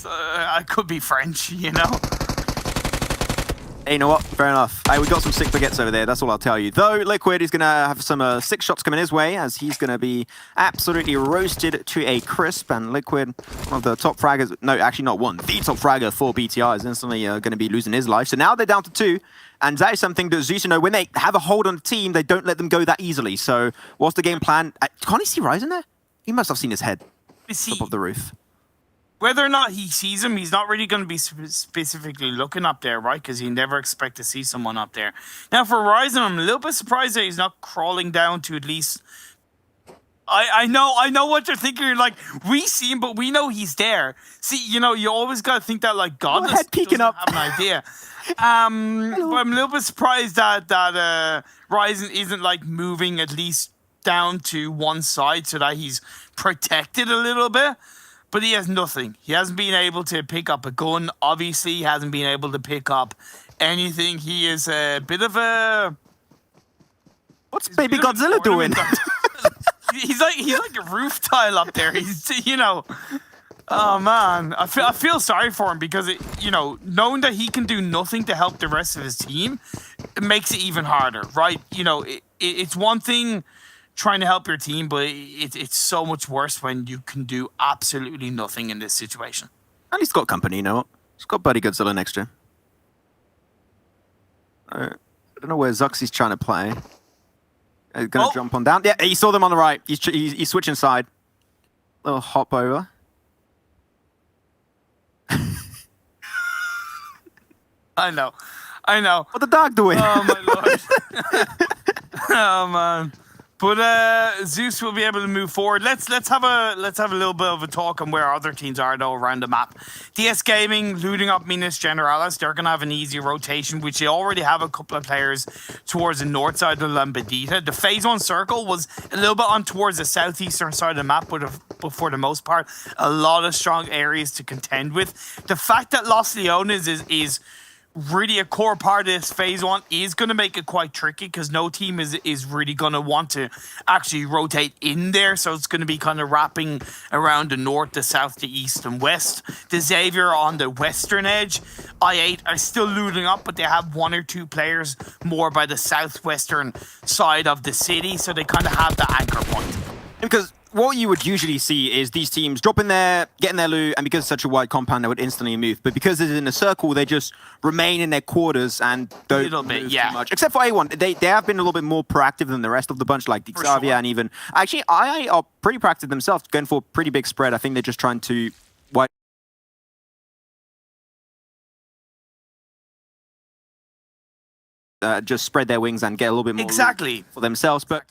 I could be French, you know? Hey, you know what? Fair enough. Hey, we got some sick baguettes over there, that's all I'll tell you. Though, Liquid is going to have some 6 shots coming his way, as he's going to be absolutely roasted to a crisp. And Liquid, one of the top fraggers, no, actually not one, the top fragger for BTR is instantly going to be losing his life. So now they're down to 2. And that is something that Zeus, you know, when they have a hold on the team, they don't let them go that easily. So what's the game plan? Can't he see Ryzen there? He must have seen his head top of the roof. Whether or not he sees him, he's not really going to be specifically looking up there, right? Because you never expect to see someone up there. Now, for Ryzen, I'm a little bit surprised that he's not crawling down to at least... I know what you're thinking. You're like, we see him, but we know he's there. See, you know, you always got to think that, like, God doesn't have an idea. But I'm a little bit surprised that Ryzen isn't, like, moving at least down to one side so that he's protected a little bit. But he has nothing. He hasn't been able to pick up a gun. Obviously, he hasn't been able to pick up anything. He is a bit of a... What's Baby Godzilla doing? he's like a roof tile up there. He's, you know... Oh, man. I feel sorry for him because, you know, knowing that he can do nothing to help the rest of his team, it makes it even harder, right? You know, it's one thing... trying to help your team, but it's so much worse when you can do absolutely nothing in this situation. And he's got company, you know what? He's got Buddy Godzilla next to him. I don't know where Zuxy's trying to play. He's going to jump on down. Yeah, he saw them on the right. He's switching side. Little hop over. I know. What the dog doing? Oh, my lord. Oh, man. But Zeus will be able to move forward. Let's have a little bit of a talk on where other teams are though around the map. DS Gaming looting up Minas Generalis. They're gonna have an easy rotation, which they already have a couple of players towards the north side of Lambedita. The phase 1 circle was a little bit on towards the southeastern side of the map, but for the most part, a lot of strong areas to contend with. The fact that Los Leones is really a core part of this phase 1 is going to make it quite tricky because no team is really going to want to actually rotate in there. So it's going to be kind of wrapping around the north, the south, the east, and west. The Xavier on the western edge. I8 are still looting up, but they have 1 or 2 players more by the southwestern side of the city. So they kind of have the anchor point. Because what you would usually see is these teams dropping there, getting their loot, and because it's such a wide compound, they would instantly move. But because it's in a circle, they just remain in their quarters and don't move too much. Except for A1, they have been a little bit more proactive than the rest of the bunch, like Xavier and even... Actually, I are pretty proactive themselves, going for a pretty big spread. I think they're just trying to... just spread their wings and get a little bit more loot for themselves. But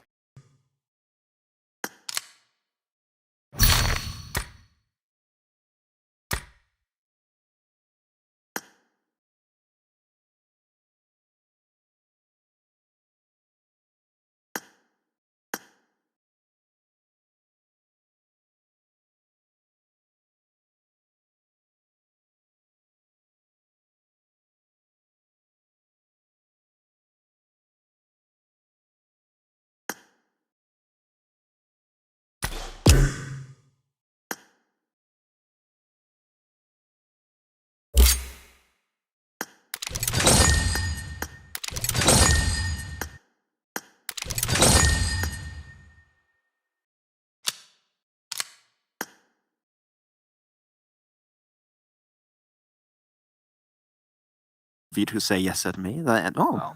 for you to say yes at me, that wow.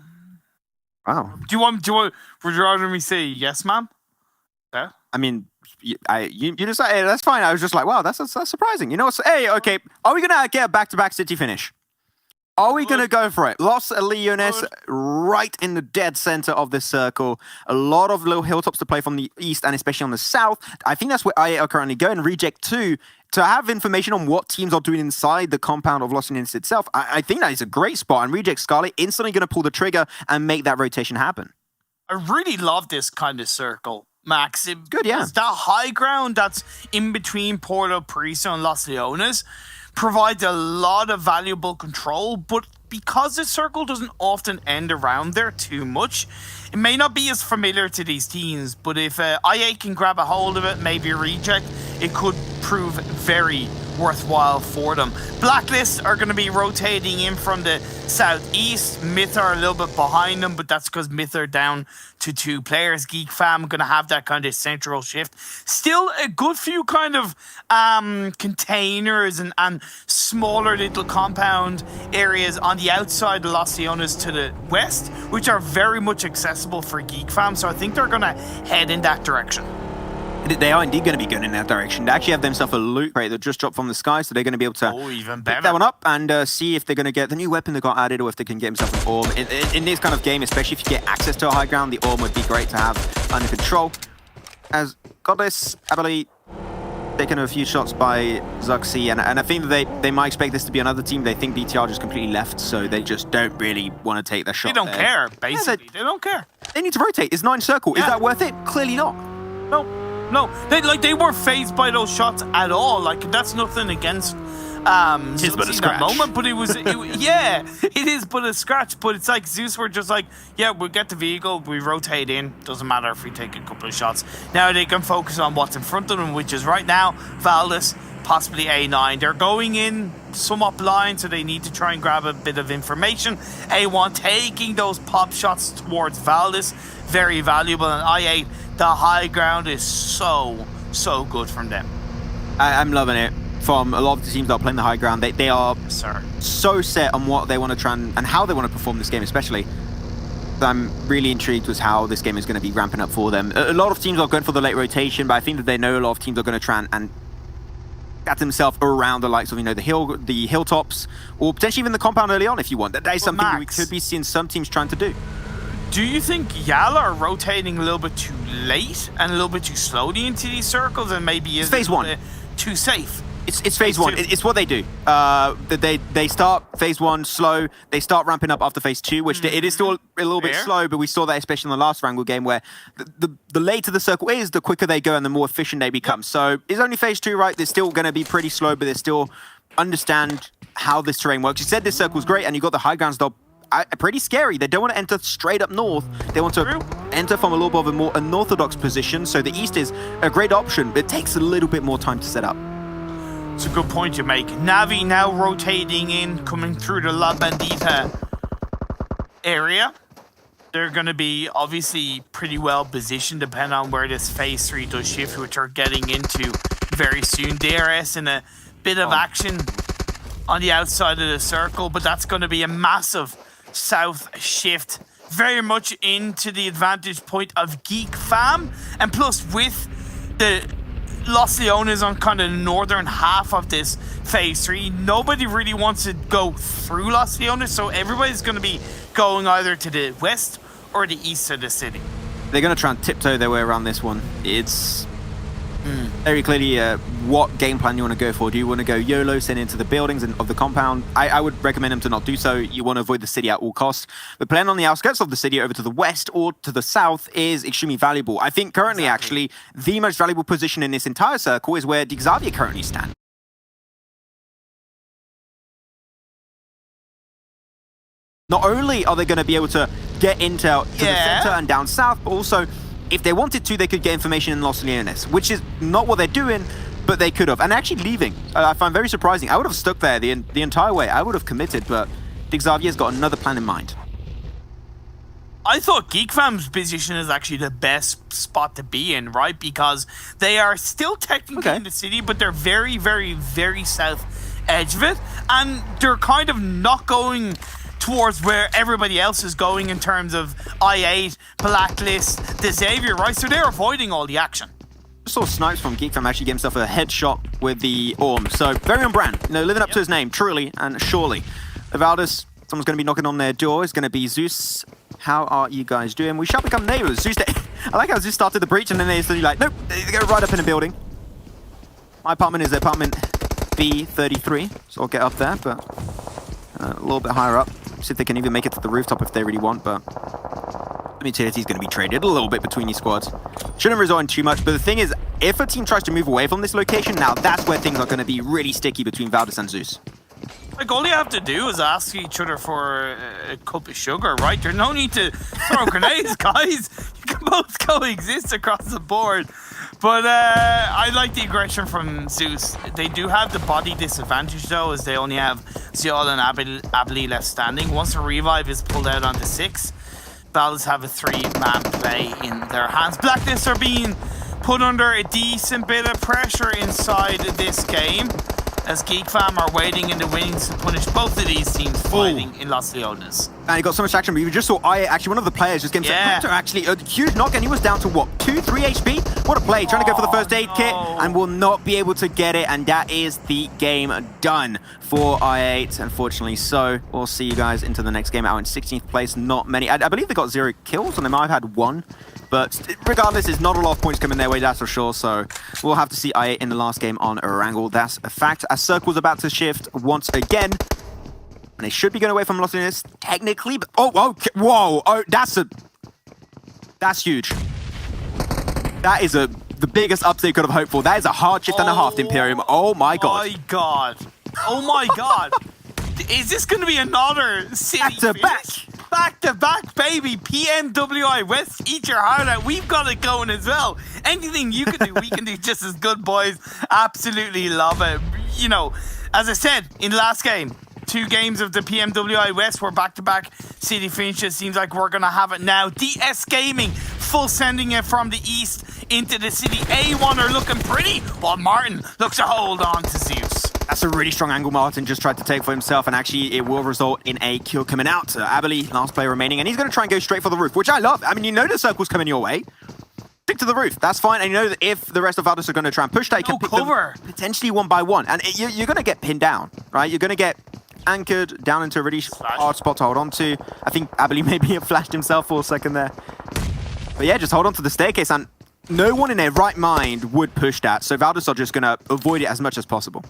Would you rather me say yes, ma'am? Yeah. I mean, you just say, hey, that's fine. I was just like, wow, that's surprising. You know what's... Hey, okay, are we gonna get a back-to-back city finish? Are we going to go for it? Los Leones right in the dead center of this circle. A lot of little hilltops to play from the east and especially on the south. I think that's where I are currently going. Reject 2 to have information on what teams are doing inside the compound of Los Leones itself. I think that is a great spot. And Reject Scarlet instantly going to pull the trigger and make that rotation happen. I really love this kind of circle, Max. It's good, yeah. That high ground that's in between Porto Paraiso and Los Leones provides a lot of valuable control, but because the circle doesn't often end around there too much, it may not be as familiar to these teams, but if IA can grab a hold of it, maybe a reject, it could prove very worthwhile for them. Blacklist are going to be rotating in from the southeast. Myth are a little bit behind them, but that's because Myth are down to 2 players. Geek Fam going to have that kind of central shift. Still a good few kind of containers and smaller little compound areas on the outside of Los Leones to the west, which are very much accessible for Geek Fam. So I think they're going to head in that direction. They are indeed going to be going in that direction. They actually have themselves a loot crate that just dropped from the sky, so they're going to be able to even pick that one up and see if they're going to get the new weapon that got added, or if they can get themselves an orb. In this kind of game, especially if you get access to a high ground, the orb would be great to have under control. As Godless, Abali, taken a few shots by Zuxi, and I think that they might expect this to be another team. They think BTR just completely left, so they just don't really want to take their shot. They don't care, basically. Yeah, they don't care. They need to rotate. It's 9 circle. Yeah. Is that worth it? Clearly not. No, they weren't phased by those shots at all. Like, that's nothing against It's but a scratch. that moment, but yeah, it is but a scratch. But it's like Zeus were just like, yeah, we'll get the vehicle, we rotate in. Doesn't matter if we take a couple of shots. Now they can focus on what's in front of them, which is right now Valdez, possibly A9. They're going in somewhat blind, so they need to try and grab a bit of information. A1 taking those pop shots towards Valdez, very valuable. And I8, the high ground is so good from them. I'm loving it. From a lot of the teams that are playing the high ground, they are so set on what they want to try and how they want to perform this game, especially. I'm really intrigued with how this game is going to be ramping up for them. A lot of teams are going for the late rotation, but I think that they know a lot of teams are going to try and get themselves around the likes of, the hilltops, or potentially even the compound early on if you want. That is something we could be seeing some teams trying to do. Do you think Yala are rotating a little bit too late and a little bit too slowly into these circles, and maybe is phase 1 too safe? It's phase 1. It's what they do. They start phase 1 slow. They start ramping up after phase 2, which it is still a little bit slow, but we saw that especially in the last Wrangle game, where the later the circle is, the quicker they go and the more efficient they become. So it's only phase 2, right? They're still going to be pretty slow, but they still understand how this terrain works. You said this circle's great, and you got the high ground stop. Pretty scary. They don't want to enter straight up north. They want to enter from a little bit of a more unorthodox position. So the east is a great option, but it takes a little bit more time to set up. It's a good point you make. Navi now rotating in, coming through the La Bandita area. They're going to be obviously pretty well positioned depending on where this phase 3 does shift, which we're getting into very soon. DRS in a bit of action on the outside of the circle, but that's going to be a massive south shift, very much into the advantage point of Geek Fam, and plus with the Los Leones on kind of the northern half of this phase 3, nobody really wants to go through Los Leones, so everybody's going to be going either to the west or the east of the city. They're going to try and tiptoe their way around this one. It's very clearly what game plan you want to go for. Do you want to go YOLO, send into the buildings and of the compound? I would recommend them to not do so. You want to avoid the city at all costs. But playing on the outskirts of the city over to the west or to the south is extremely valuable. I think currently, actually, the most valuable position in this entire circle is where Xavier currently stands. Not only are they going to be able to get intel to the center and down south, but also, if they wanted to, they could get information in Los Leones, which is not what they're doing, but they could have. And actually leaving, I find very surprising. I would have stuck there the entire way. I would have committed, but Xavier's got another plan in mind. I thought Geek Fam's position is actually the best spot to be in, right? Because they are still technically in the city, but they're very, very, very south edge of it. And they're kind of not going towards where everybody else is going in terms of I8, Blacklist, the Xavier, right? So they're avoiding all the action. I saw Snipes from Geek Fam actually get himself a headshot with the Orm. So very on brand, living up to his name, truly and surely. Valdez, someone's going to be knocking on their door. It's going to be Zeus. How are you guys doing? We shall become neighbors. Zeus, I like how Zeus started the breach and then they're suddenly like, nope, they go right up in the building. My apartment is apartment B33, so I'll get up there, but a little bit higher up. See if they can even make it to the rooftop if they really want, but the utility's going to be traded a little bit between these squads. Shouldn't resort in too much, but the thing is, if a team tries to move away from this location, now that's where things are going to be really sticky between Valdez and Zeus. Like, all you have to do is ask each other for a cup of sugar, right? There's no need to throw grenades, guys. You can both coexist across the board. But I like the aggression from Zeus. They do have the body disadvantage though, as they only have Ziol and Abili left standing. Once the revive is pulled out onto 6, Valves have a 3-man play in their hands. Blackness are being put under a decent bit of pressure inside this game, as GeekFam are waiting in the wings to punish both of these teams fighting in Los Leones. And he got so much action, but you just saw actually one of the players just getting actually a huge knock, and he was down to what, 2-3 HP? What a play, trying to go for the first aid kit and will not be able to get it, and that is the game done for i8, unfortunately. So we'll see you guys into the next game out in 16th place. Not many, I believe they got 0 kills, and they might have had 1. But regardless, it's not a lot of points coming their way, that's for sure. So we'll have to see i8 in the last game on Wrangle. That's a fact. As Circle's about to shift once again. And they should be going away from Los Angeles, technically. But whoa. Oh, that's huge. That is the biggest upset you could have hoped for. That is a hard shift and a half, Imperium. Oh my god. Oh my god. Is this going to be another city Back to back, baby. PMWI West, eat your heart out. We've got it going as well. Anything you can do, we can do just as good, boys. Absolutely love it. You know, as I said in the last game, 2 games of the PMWI West were back-to-back city finishes. Seems like we're going to have it now. DS Gaming, full sending it from the east into the city. A1 are looking pretty, while Martin looks to hold on to Zeus. That's a really strong angle Martin just tried to take for himself, and actually it will result in a kill coming out. Abili, last player remaining, and he's going to try and go straight for the roof, which I love. I mean, you know the circle's coming your way. Stick to the roof, that's fine. And you know that if the rest of Valdus are going to try and push that, you can pick them potentially 1 by 1. And you're going to get pinned down, right? You're going to get anchored down into a really hard spot to hold on to. I think Abili maybe flashed himself for a second there. But yeah, just hold on to the staircase, and no one in their right mind would push that. So Valdus are just going to avoid it as much as possible.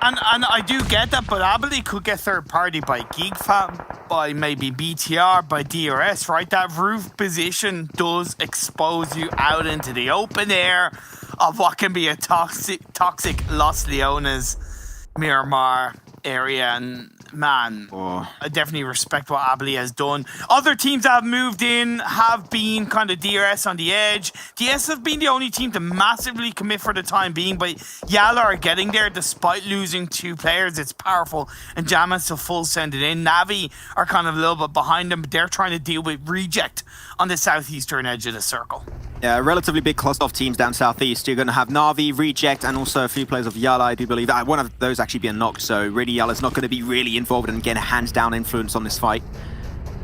And I do get that, but Abili could get third party by GeekFam, by maybe BTR, by DRS, right? That roof position does expose you out into the open air of what can be a toxic Los Leones, Miramar area. And man, I definitely respect what Abili has done. Other teams that have moved in have been kind of DRS on the edge. DS have been the only team to massively commit for the time being, but Yala are getting there despite losing 2 players. It's powerful, and Jaman's to full send it in. Navi are kind of a little bit behind them, but they're trying to deal with Reject on the southeastern edge of the circle. Yeah, a relatively big cluster of teams down southeast. You're going to have Navi, Reject, and also a few players of Yala, I do believe. One of those actually being knocked, so really Yala's not going to be really involved and get a hands-down influence on this fight.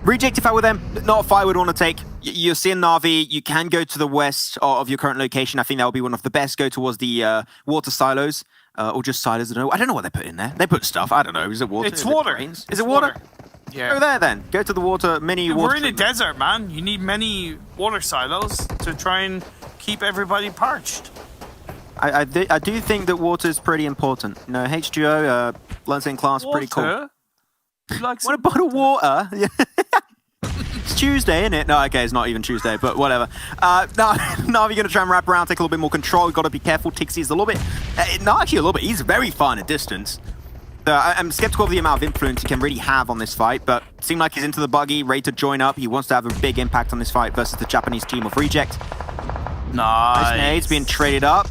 Reject, if I were them, not a fight I would want to take. You're seeing Navi, you can go to the west of your current location. I think that would be one of the best. Go towards the water silos, or just silos. I don't know what they put in there. They put stuff, I don't know. Is it water? It's water. Is it water? Yeah. Go there then. Go to the water, mini water. We're in a desert, man. You need many water silos to try and keep everybody parched. I do think that water is pretty important. You know, H2O, Lance in class, pretty cool. Like what about water? It's Tuesday, isn't it? No, okay, it's not even Tuesday, but whatever. Now we're going to try and wrap around, take a little bit more control. You've got to be careful. Tixie's a little bit... not actually a little bit. He's very far in a distance. I'm skeptical of the amount of influence he can really have on this fight, but it seemed like he's into the buggy, ready to join up. He wants to have a big impact on this fight versus the Japanese team of Reject. Nice. Nades being traded up.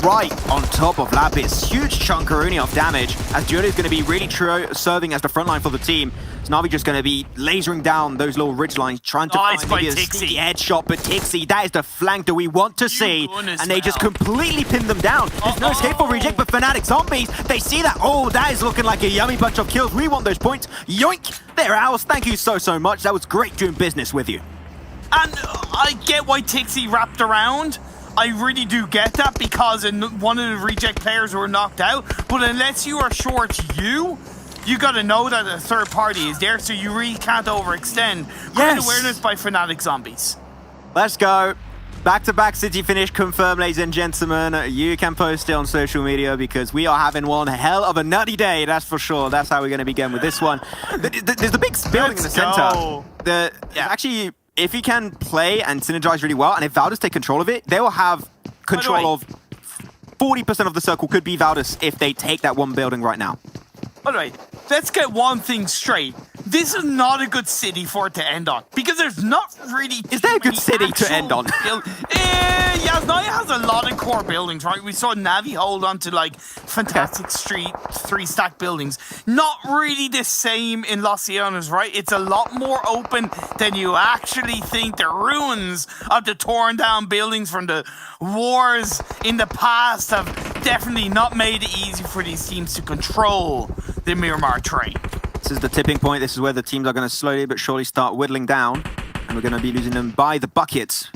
Right on top of Lapis. Huge chunkaroonie of damage, as Gyro is going to be really serving as the front line for the team. So Navi just going to be lasering down those little ridge lines, trying to find maybe a sneaky headshot, but Tixie, that is the flank that we want to see. And they just completely pin them down. There's no escape for Reject, but Fnatic Zombies, they see that. Oh, that is looking like a yummy bunch of kills. We want those points. Yoink! They're ours. Thank you so much. That was great doing business with you. And I get why Tixie wrapped around. I really do get that, because one of the Reject players were knocked out. But unless you are sure it's you got to know that a third party is there, so you really can't overextend. Great awareness by Fnatic Zombies. Let's go. Back-to-back city finish confirmed, ladies and gentlemen. You can post it on social media, because we are having one hell of a nutty day, that's for sure. That's how we're going to be going with this one. There's the big building in the center. Actually, if you can play and synergize really well, and if Valdus take control of it, they will have control of 40% of the circle could be Valdus if they take that one building right now. By the way, let's get one thing straight. This is not a good city for it to end on, because there's not really. Is there a good city to end on? Yasnaya has a lot of core buildings, right? We saw Navi hold on to like fantastic street 3-stack buildings. Not really the same in Los Leones, right? It's a lot more open than you actually think. The ruins of the torn down buildings from the wars in the past have definitely not made it easy for these teams to control the Miramar terrain. This is the tipping point. This is where the teams are going to slowly but surely start whittling down. And we're going to be losing them by the buckets.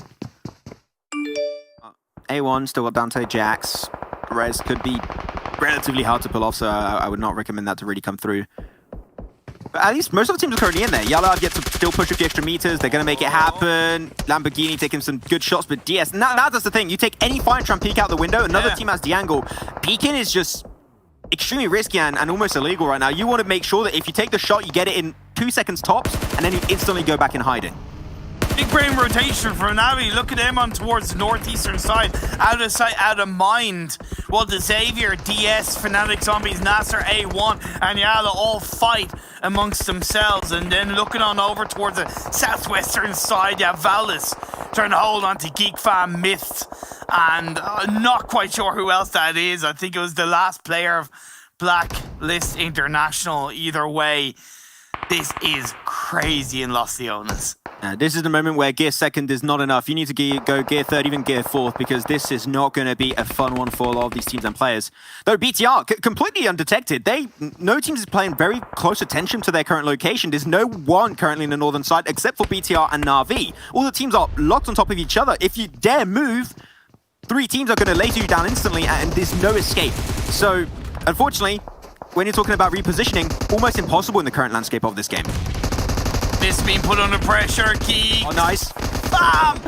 A1 still got Dante Jax. Res could be relatively hard to pull off, so I would not recommend that to really come through. But at least most of the teams are currently in there. Yellow have yet to still push a few extra meters. They're going to make it happen. Lamborghini taking some good shots, but DS... Now that's the thing. You take any fire and try and peek out the window. Another team has the angle. Peeking is just extremely risky and almost illegal right now. You want to make sure that if you take the shot, you get it in 2 seconds tops, and then you instantly go back in hiding. Big brain rotation from Navi. Look at him on towards the northeastern side. Out of sight, out of mind. Well, the Xavier, DS, Fnatic Zombies, Nasser, A1, and Yala all fight amongst themselves. And then looking on over towards the southwestern side, yeah, Valdez trying to hold on to Geek Fan Myth. And not quite sure who else that is. I think it was the last player of Blacklist International. Either way, this is crazy in Los Leones. This is the moment where gear second is not enough. You need to go gear third, even gear fourth, because this is not going to be a fun one for a lot of these teams and players. Though BTR, completely undetected. No teams is paying very close attention to their current location. There's no one currently in the northern side except for BTR and Na'Vi. All the teams are locked on top of each other. If you dare move, 3 teams are going to laser you down instantly, and there's no escape. So, unfortunately, when you're talking about repositioning, almost impossible in the current landscape of this game. This being put under pressure, Geek. Oh, nice. Bam!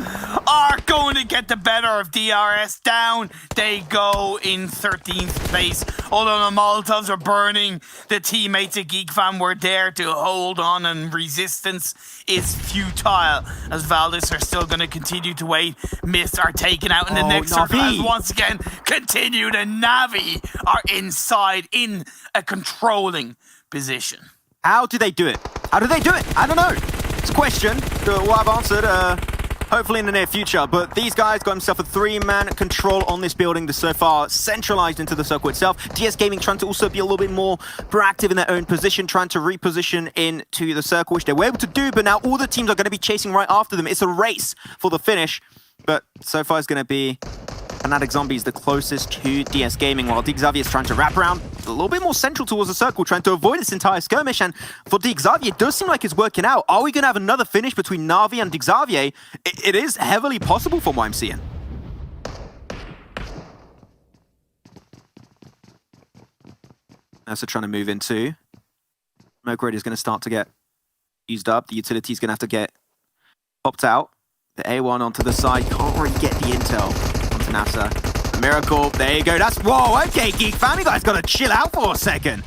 Are going to get the better of DRS. Down they go in 13th place. Although the Molotovs are burning, the teammates of Geek Fan were there to hold on, and resistance is futile as Valdez are still going to continue to wait. Myths are taken out in the next circle as once again continued, and Navi are inside in a controlling position. How do they do it? How do they do it? I don't know. It's a question that we'll have answered hopefully in the near future. But these guys got himself a 3-man control on this building. They're so far centralized into the circle itself. DS Gaming trying to also be a little bit more proactive in their own position, trying to reposition into the circle, which they were able to do. But now all the teams are going to be chasing right after them. It's a race for the finish. But so far it's going to be Fnatic Zombies the closest to DS Gaming, while Xavier is trying to wrap around a little bit more central towards the circle, trying to avoid this entire skirmish. And for Xavier, it does seem like it's working out. Are we going to have another finish between Na'Vi and Xavier? It is heavily possible from what I'm seeing. Nasa trying to move into. Smoke Raid is going to start to get used up. The utility is going to have to get popped out. The A1 onto the side. Can't really get the intel onto NASA. Miracle. There you go. That's... Whoa, okay, Geek Fan. You guys got to chill out for a second.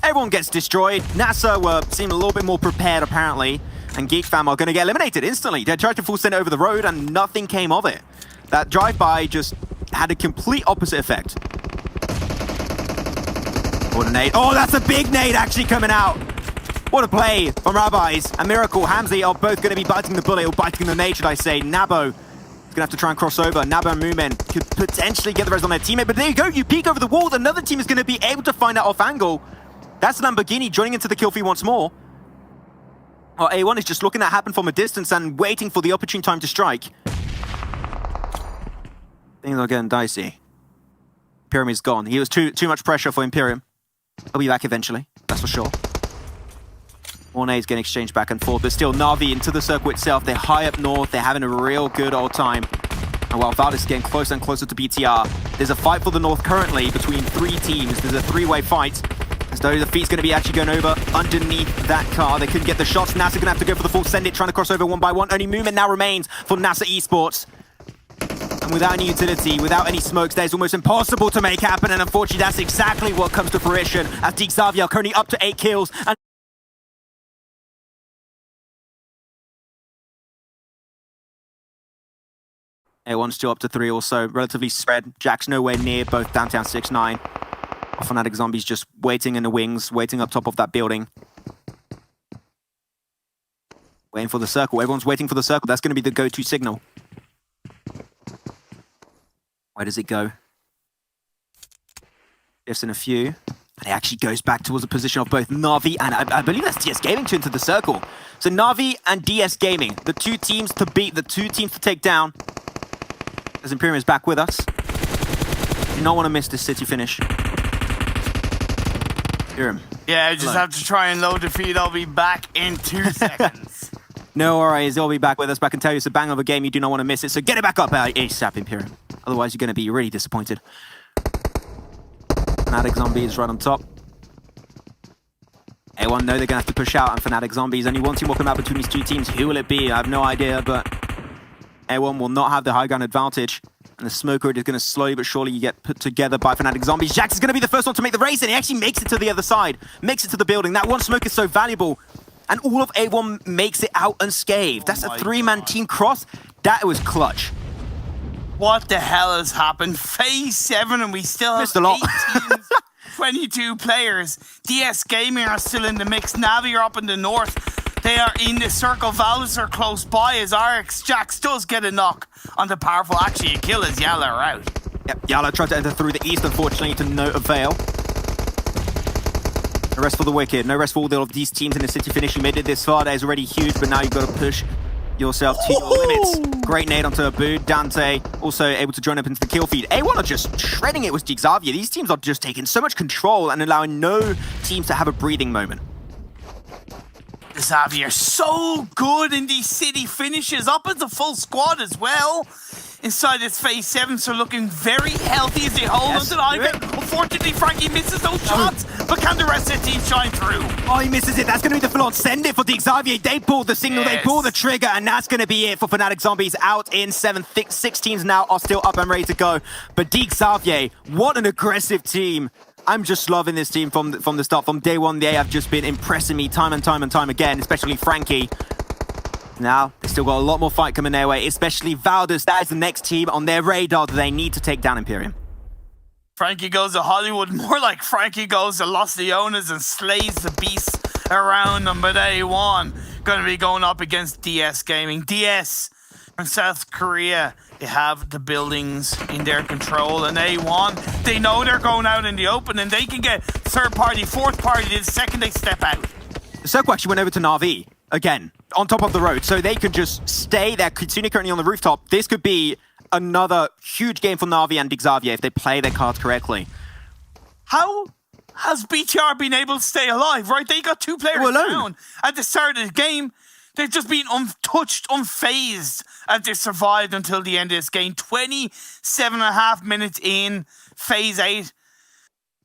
Everyone gets destroyed. NASA were seeming a little bit more prepared, apparently. And Geek Fam are going to get eliminated instantly. They tried to full send it over the road, and nothing came of it. That drive-by just had a complete opposite effect. What a nade. Oh, that's a big nade actually coming out. What a play from Rabbis. And Miracle, Hamzy are both going to be biting the bullet, or biting the nade, should I say. Nabo is going to have to try and cross over. Nabo and Moomin could potentially get the res on their teammate. But there you go. You peek over the wall. Another team is going to be able to find that off angle. That's Lamborghini joining into the kill feed once more. Well, A1 is just looking at happen from a distance and waiting for the opportune time to strike. Things are getting dicey. Imperium is gone. He was too much pressure for Imperium. He'll be back eventually, that's for sure. More nades getting exchanged back and forth, but still Na'Vi into the circle itself. They're high up north. They're having a real good old time. And while Valdez is getting closer and closer to BTR, there's a fight for the north currently between 3 teams. There's a 3-way fight. As though the feet's going to be actually going over underneath that car. They couldn't get the shots. NASA going to have to go for the full send it, trying to cross over one by one. Only movement now remains for NASA Esports. And without any utility, without any smokes, there's almost impossible to make happen. And unfortunately, that's exactly what comes to fruition as Xavier currently up to 8 kills. And A1 still up to 3 also, relatively spread. Jack's nowhere near both downtown 6-9. Fnatic Zombies just waiting in the wings, waiting up top of that building. Waiting for the circle. Everyone's waiting for the circle. That's going to be the go-to signal. Where does it go? Just in a few. And it actually goes back towards the position of both Na'Vi and I believe that's DS Gaming to into the circle. So Na'Vi and DS Gaming, the two teams to beat, the two teams to take down. As Imperium is back with us. Do not want to miss this city finish. Imperium. Yeah, I just have to try and load the feed. I'll be back in 2 seconds. No worries, they'll be back with us. But I can tell you it's a bang of a game. You do not want to miss it. So get it back up ASAP, Imperium. Otherwise, you're going to be really disappointed. Fnatic Zombies right on top. A1 know they're going to have to push out, and Fnatic Zombies. Only one team will come out between these two teams. Who will it be? I have no idea, but A1 will not have the high ground advantage. And the smoker is going to slowly but surely get put together by Fnatic Zombies. Jax is going to be the first one to make the race, and he actually makes it to the other side. Makes it to the building. That one smoke is so valuable. And all of A1 makes it out unscathed. That's a three-man team cross. That was clutch. What the hell has happened? Phase 7 and we still have 8 teams, 22 players. DS Gaming are still in the mix. Navi are up in the north. They are in the circle. Valus are close by as RX Jax does get a knock on the powerful. Actually, a kill as Yala are out. Yep, Yala tried to enter through the east, unfortunately, to no avail. No rest for the wicked. No rest for all of these teams in the city finish. You made it this far. That is already huge, but now you've got to push yourself to your limits. Great nade onto Abu. Dante also able to join up into the kill feed. A1 are just shredding it with Xavier. These teams are just taking so much control and allowing no teams to have a breathing moment. Xavier so good in these city finishes, up as a full squad as well. Inside this phase 7, so looking very healthy as they hold onto the iPhone. Unfortunately, Frankie misses those shots, but can the rest of the team shine through? Oh, he misses it. That's going to be the full-on send it for Xavier. They pull the signal, they pull the trigger, and that's going to be it for Fnatic Zombies out in 7. 6 teams now are still up and ready to go. But Xavier, what an aggressive team. I'm just loving this team from the start. From day one, they have just been impressing me time and time again, especially Frankie. Now, they still got a lot more fight coming their way, especially Valdez. That is the next team on their radar that they need to take down Imperium. Frankie goes to Hollywood, more like Frankie goes to Los Leones and slays the beasts around them. But A1 going to be going up against DS Gaming. DS from South Korea, they have the buildings in their control. And A1, they know they're going out in the open and they can get third party, fourth party the second they step out. The circle actually went over to Na'Vi. Again, on top of the road, so they could just stay there. Kitsune currently on the rooftop. This could be another huge game for Na'Vi and Xavier if they play their cards correctly. How has BTR been able to stay alive, right? They got 2 players down at the start of the game. They've just been untouched, unfazed as they survived until the end of this game. 27.5 minutes in, phase 8.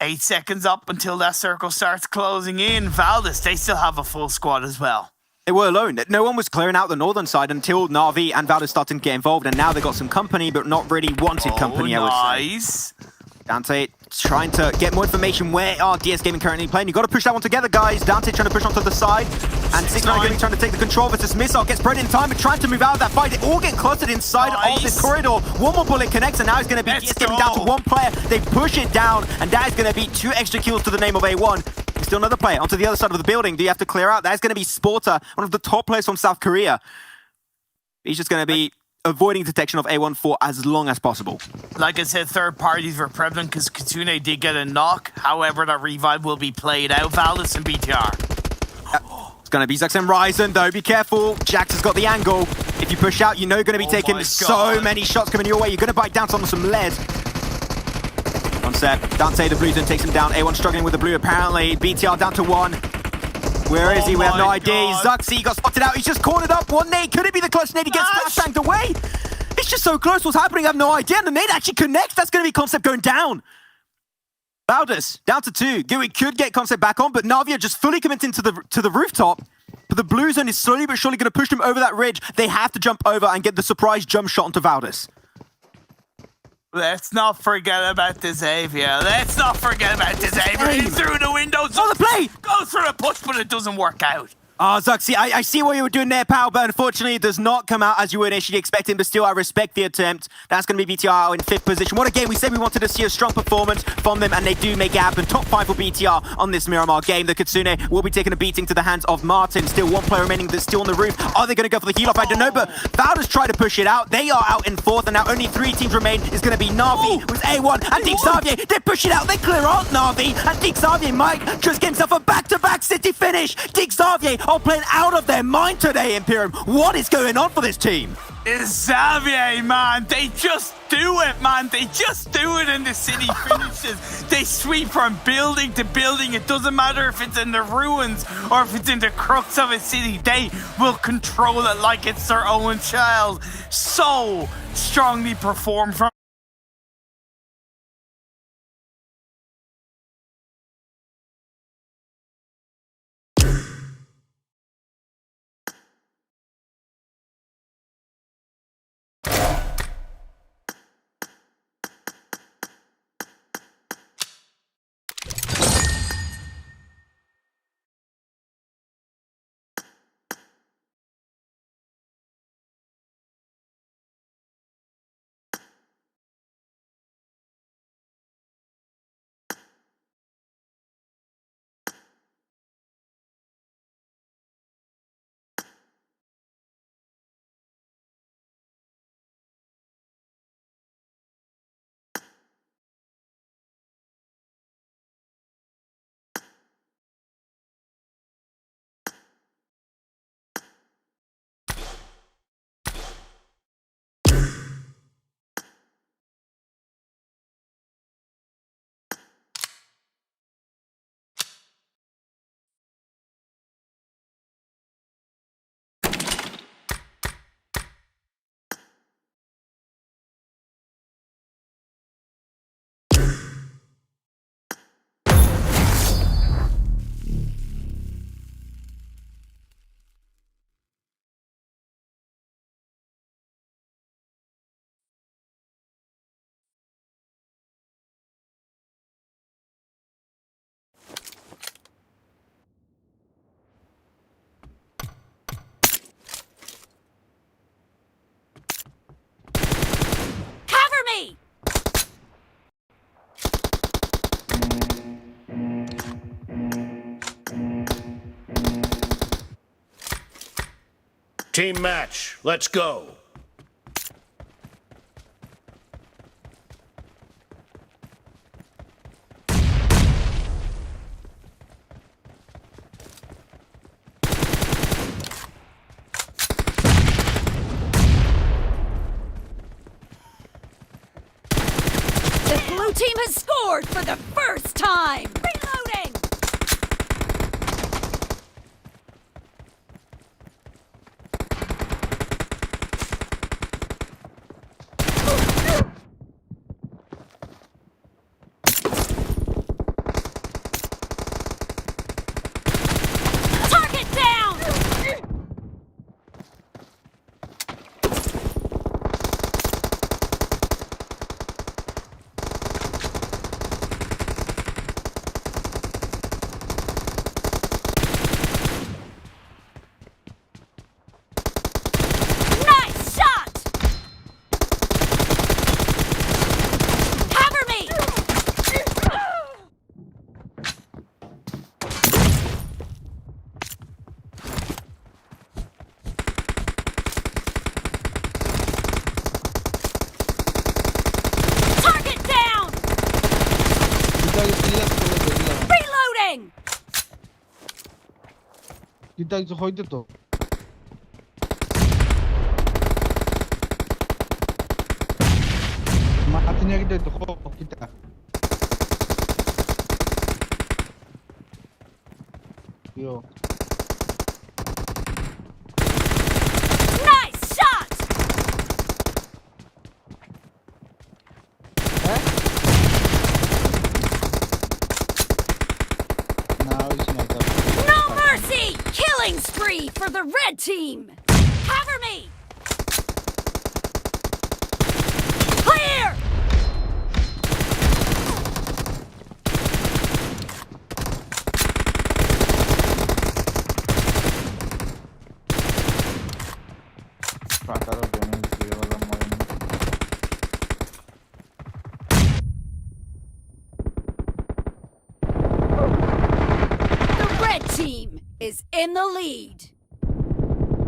8 seconds up until that circle starts closing in. Valdez, they still have a full squad as well. They were alone. No one was clearing out the northern side until Na'Vi and Valdez started to get involved, and now they got some company, but not really wanted company, I would say. Dante trying to get more information. Where are DS Gaming currently playing? You've got to push that one together, guys. Dante trying to push onto the side, and 6ix9ine Gaming trying to take the control versus Missile. Gets spread in time, but trying to move out of that fight. They all get clustered inside of this corridor. One more bullet connects, and now it's going to be DS Gaming down to 1 player. They push it down, and that is going to be 2 extra kills to the name of A1. Still another player onto the other side of the building. Do you have to clear out? That's going to be Sporter, one of the top players from South Korea. He's just going to be avoiding detection of A1 for as long as possible. Like I said, third parties were prevalent because Kitsune did get a knock. However, that revive will be played out. Valdez and BTR. It's going to be Zux and Ryzen, though. Be careful. Jax has got the angle. If you push out, you know you're going to be taking so many shots coming your way. You're going to bite down some lead. One sec. Dante, the blue zone, takes him down. A1 struggling with the blue, apparently. BTR down to 1. Where is he? We have no idea. Zuxy got spotted out. He's just cornered up. 1 nade. Could it be the clutch nade? He gets flashbanged away. It's just so close. What's happening? I have no idea. And the nade actually connects. That's going to be Concept going down. Valdez down to 2. We could get Concept back on, but Na'Vi just fully committing to the rooftop. But the blue zone is slowly but surely going to push them over that ridge. They have to jump over and get the surprise jump shot onto Valdez. Let's not forget about the Xavier. Let's not forget about the Xavier. He's through the windows. Oh, the play! Goes for a push, but it doesn't work out. Oh, Zuxi, I see what you were doing there, pal, but unfortunately it does not come out as you were initially expecting, but still I respect the attempt. That's going to be BTR out in 5th position. What a game. We said we wanted to see a strong performance from them, and they do make it happen. Top 5 for BTR on this Miramar game. The Kitsune will be taking a beating to the hands of Martin. Still one player remaining that's still on the roof. Are they going to go for the heal-off? I don't know, but Valda's try to push it out. They are out in 4th, and now only 3 teams remain. Is going to be Na'Vi with A1 and Deep Xavier. They push it out. They clear out Na'Vi, and Deep Xavier might just get himself a back-to-back city finish. Deep Xavier are playing out of their mind today, Imperium. What is going on for this team? Xavier, man, they just do it, man. They just do it in the city finishes. They sweep from building to building. It doesn't matter if it's in the ruins or if it's in the crux of a city. They will control it like it's their own child. So strongly performed from Team match, let's go. The blue team has scored for the first time! Reloading! Target down! Nice shot! Cover me! Target down! Reloading! Kita কিছু হইতে তো মাথা নিয়ে কিটা তো কিটা Yo. Nice shot! No mercy! Killing spree for the red team! Cover me! Clear! mataron con el Gyro la mueren. The red team is in the lead.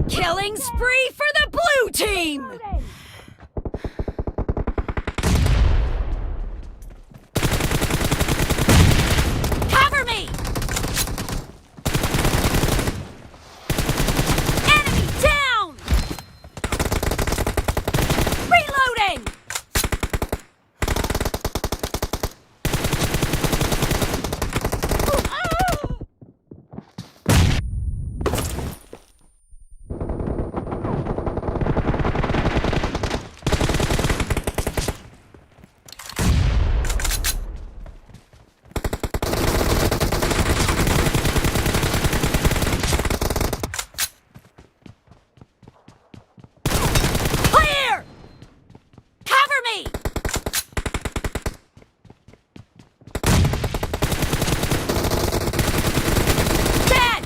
Killing spree for the blue team! Cover me! Enemy down! Reloading! Clear! Cover me! Dead!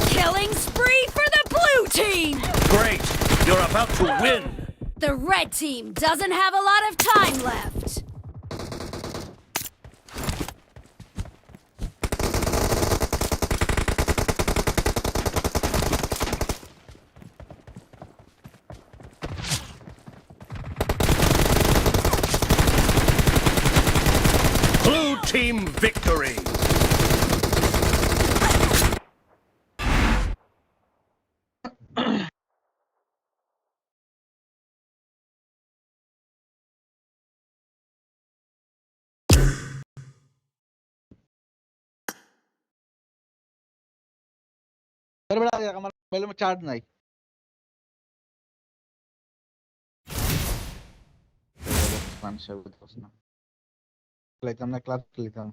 Killing spree for the blue team! Great! You're about to win! The red team doesn't have a lot of time left. Blue team victory! अरे बड़ा हमारे mobile में charge नहीं মানুষের প্রশ্ন লাইতাম না class লিতাম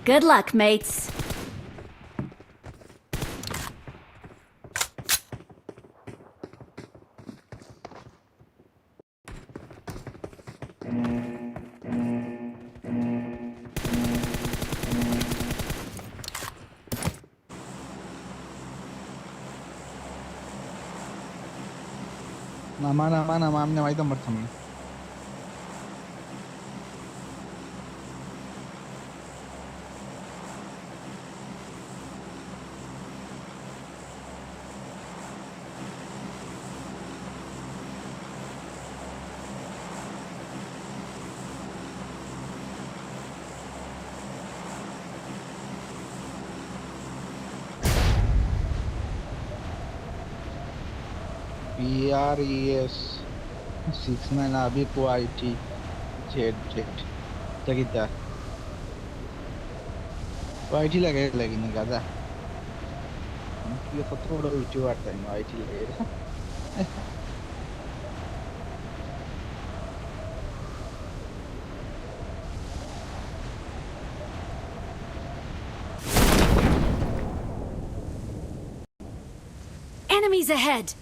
Good luck, mates. Nama mamne maydam bartham. PRES69 अभी QIT Z चकिता QIT लगे नहीं गाजा ये सत्र बड़ा वीडियो आता है QIT लगेगा Enemies ahead!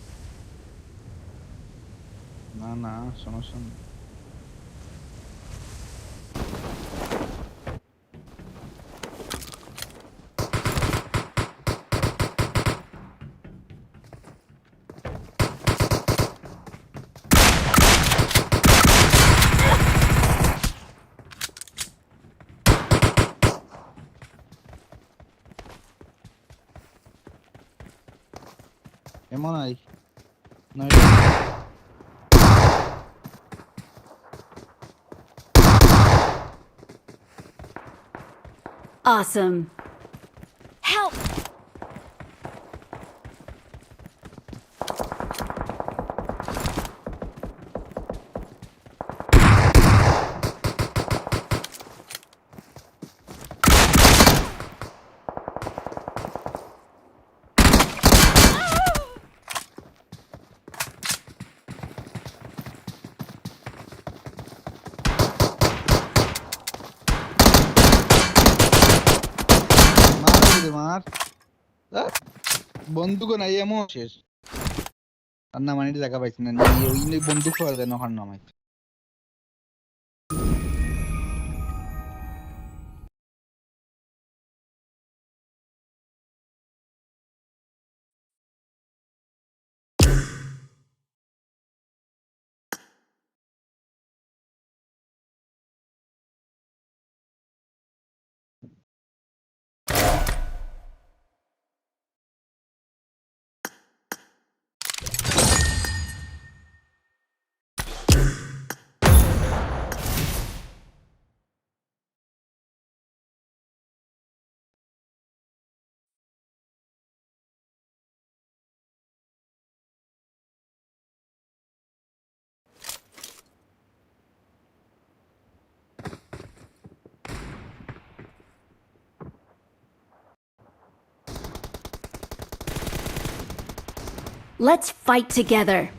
ना समस्या एमन आई नहीं Awesome. Help! मार বন্দুক নাই এমন শেষ আর না মানে জায়গা পাইছি না ওই বন্দুক পাওয়া যায় না হর নামাই Let's fight together.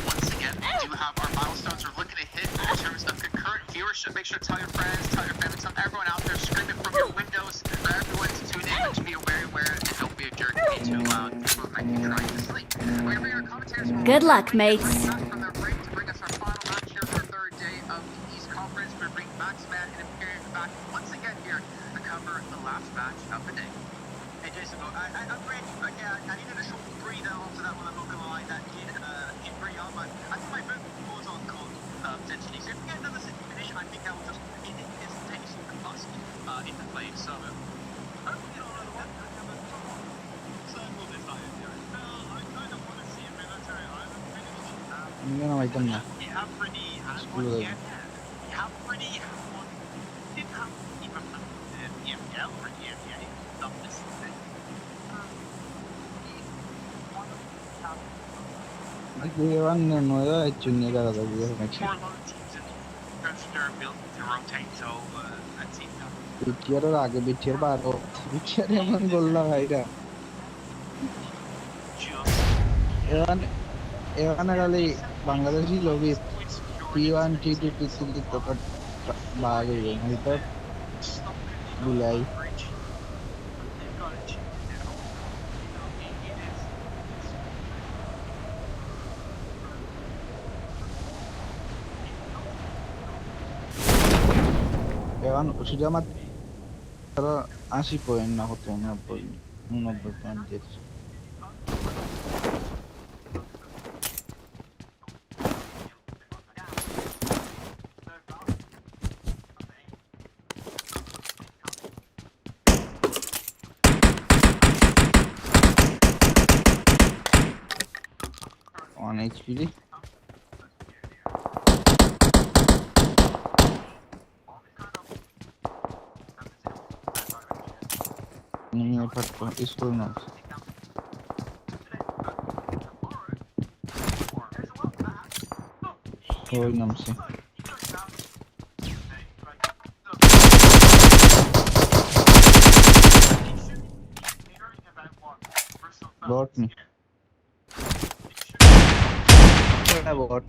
Once again, we do have our milestones we're looking to hit in terms of concurrent viewership. Make sure to tell your friends, tell your family, tell everyone out there, scream it from your windows for everyone to tune in and to be very aware and don't be a jerk and be too loud. People might be trying to sleep. We're going to bring our commentators from Good luck, mates. back from their break to bring us our final match here for our third day of the East Conference. We're bringing Maxman and Imperium back once again here to cover the last match of the day. Hey Jason, I'm ready. Yeah, I needed a short breather after that one. I'm not gonna lie, that did hit pretty hard, but I think my move was on call potentially. So if we get another city finish, I think that will just instantaneously combust in the flame. So hopefully not another one. Circle this iron. No, I kind of want to see a military island finish. Indian item না You have pretty had Screw one, them. yeah. You have pretty had one. Didn't have even EML or EMA. Not this thing. Iwan nueva chunni का था ये match Four low teams in their ability to rotate, so that seems to বিটিয়ার এর আগে বিটিয়ার বারো বিটিয়ার এমন গোল লাগাইরা just এখান এখানে খালি Bangladeshi lobby P1 T2 T3 কত ভাগ হয়ে গেল এটা বুলাই bridge. They've got a chip now. You know, it is. এখন শুধু আমার 80 পয়েন্ট না হতো 90 পয়েন্ট দিয়েছে Really? Ini apa school now? Oh, namsi. Bot me. What bot?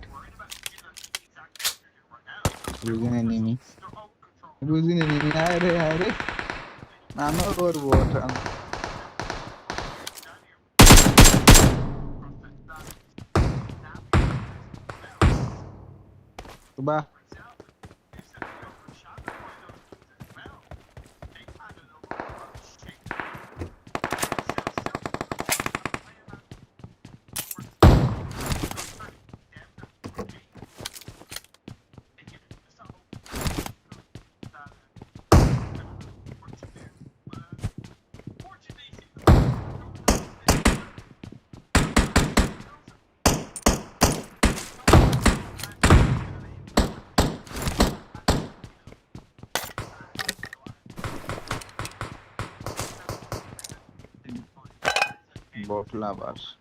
Losing enemy. Losing enemy. Hire. Nano or bot. Ba. Bot lovers.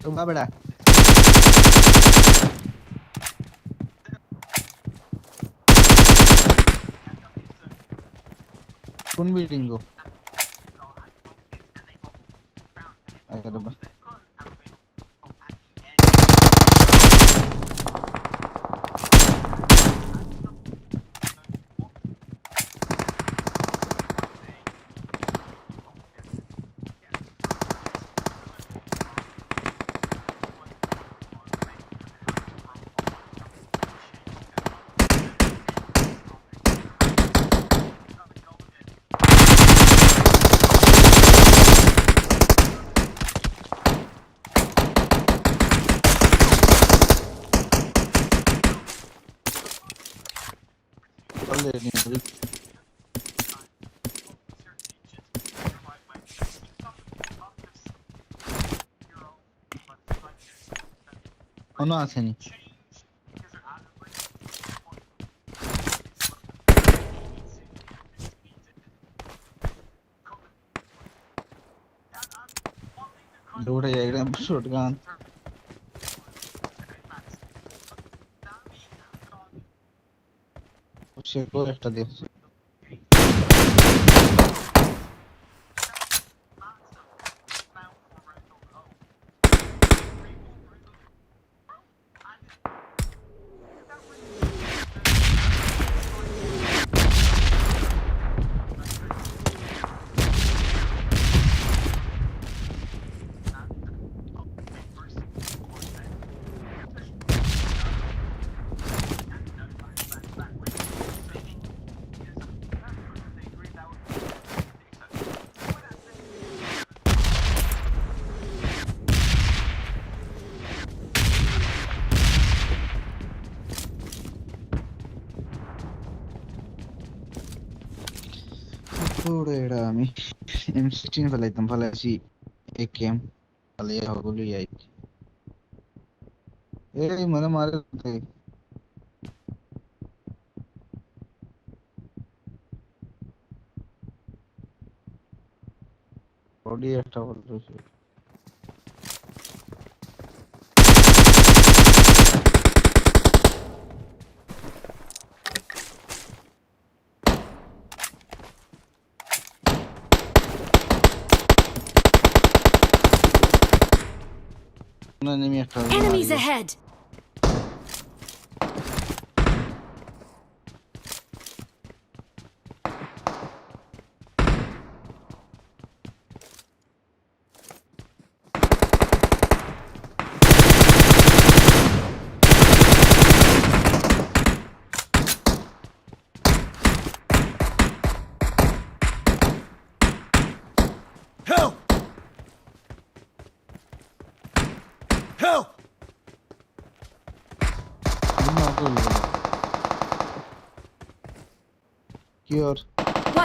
तो बड़ा कौन building को अगर बस ono আসেনি দৌড়ে যাই রে শটগান সে তো একটা দিয়েছে Pura আমি M16 ফেলাইতাম ফেলাইছি AKM ফেলাই হগুলো যাই এই মনে মারে বডি একটা বলতেছে Enemies ahead! Help! Help! Cure.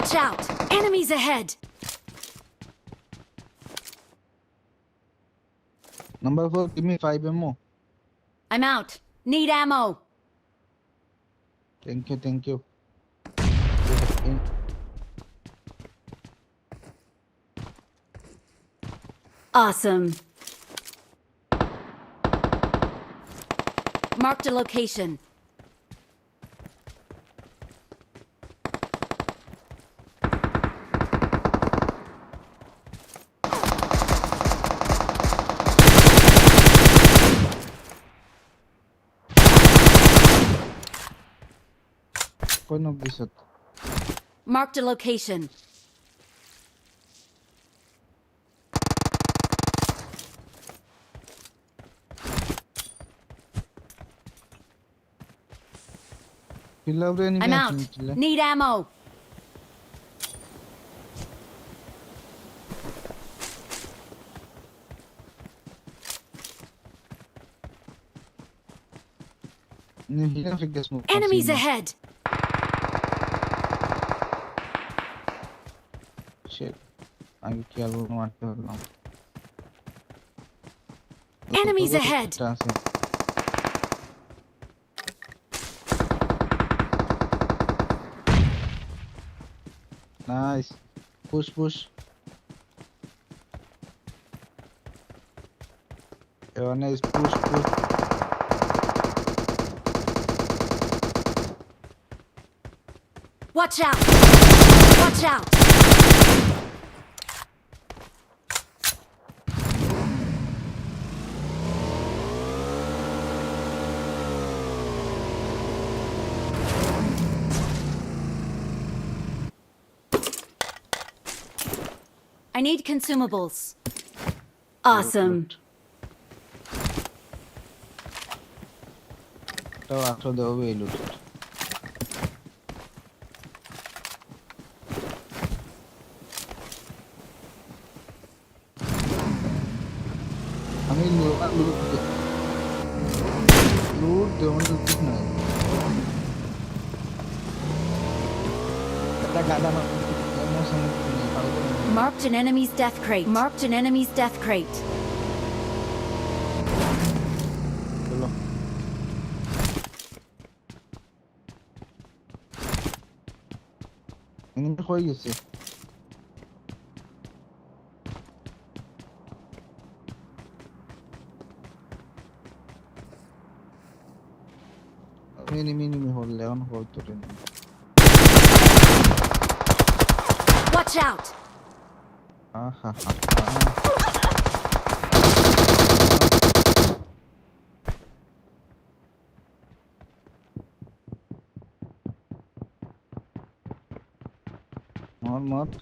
Watch out! Enemies ahead! Number 4, give me 5 ammo. I'm out. Need ammo. Thank you, thank you. Awesome. Marked a location. One of this. Marked a location. I'm out. Need ammo. Enemies ahead. Shit. I killed one. Enemies ahead. Nice. Push, push. Yeah, nice. Push, push. Watch out! Watch out! I need consumables. Awesome. So after the way, look. I mean, loot, they want to loot now. Marked an enemy's death crate. Marked an enemy's death crate. Hello. Enemy हो गई से. Enemy hold ले on hold तो नहीं. Watch out! Ha. मत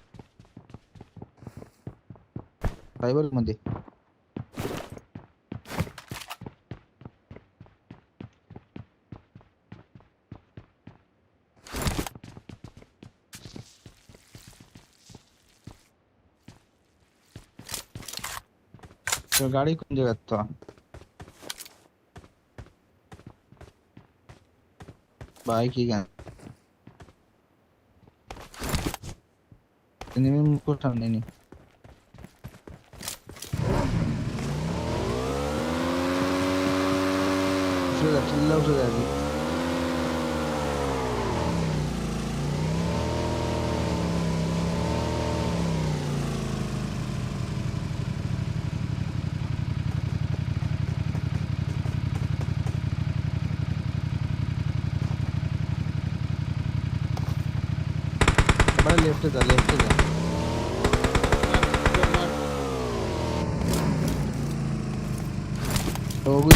fibre मध्ये तो गाड़ी कोण जगात तो बाइक ही का ini mukul tangan ini. Sudah cilau sudah lagi. Left जा. Oh, good.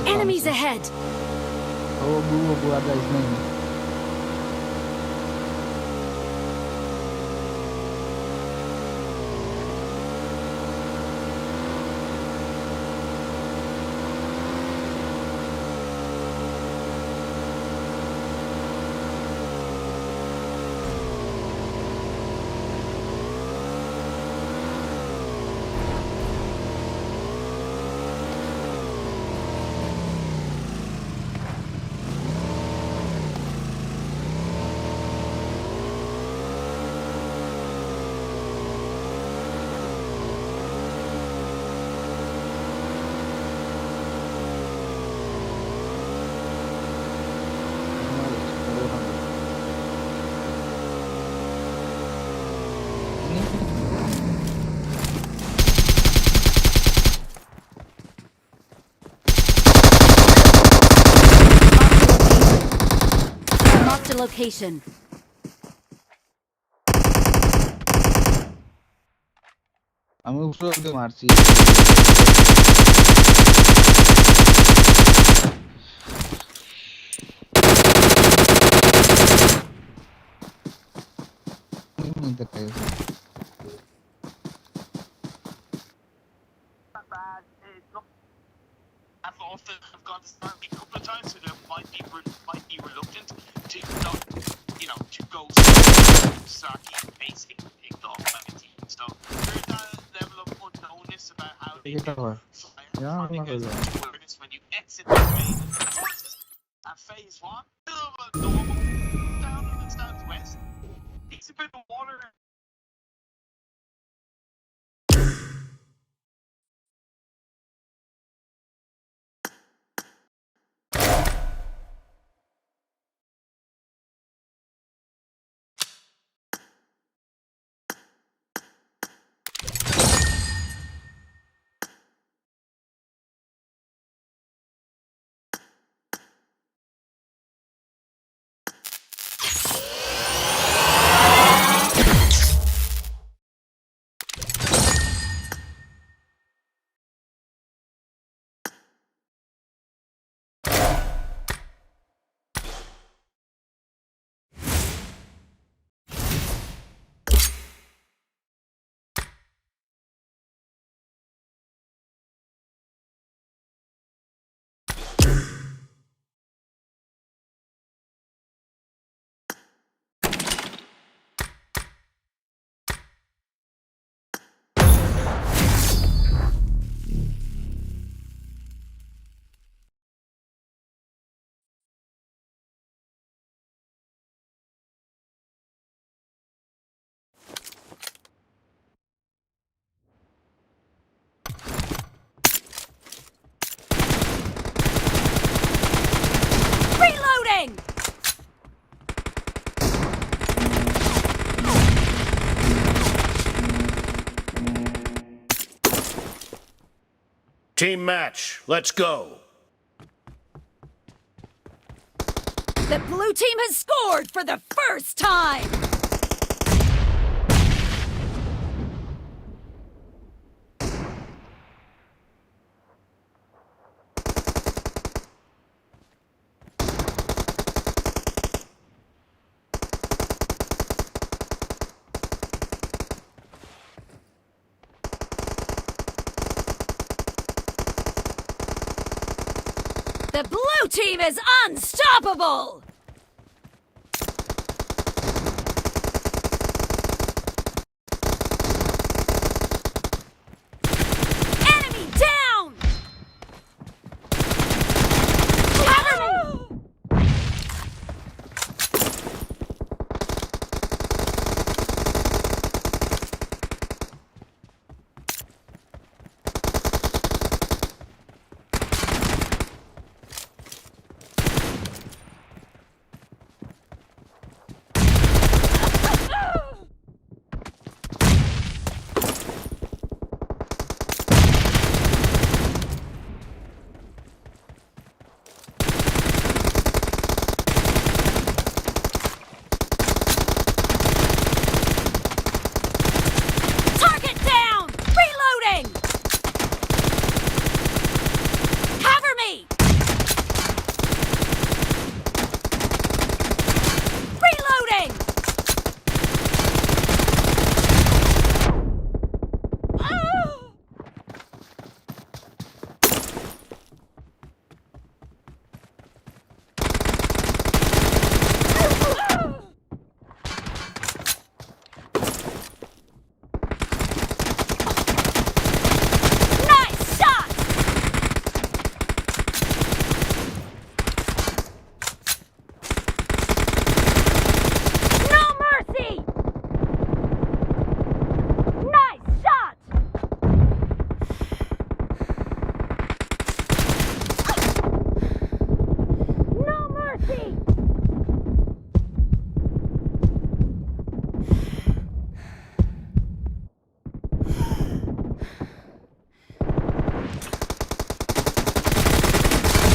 Enemies ahead. Oh, bu ada isnya ini. a location. আমি উপরে ওকে মারছি নিতে চাই I've often have gone to start a couple of times, so they might be reluctant to not, to go start pacing picked off by the team. So there's that level of unknownness about how they এটা হয় fire Yeah, trying to I'm get not into awareness when you exit the phase. And phase one, still a normal down in the southwest. Takes a bit of water. Reloading! Team match. Let's go. The blue team has scored for the first time! The blue team is unstoppable! Enemy down! Cover me! Target down! Reloading! Cover me! Reloading! Nice shot! No mercy! Nice shot! No mercy!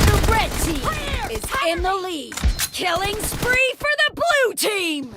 The red team is in the lead. Killing spree for the blue team!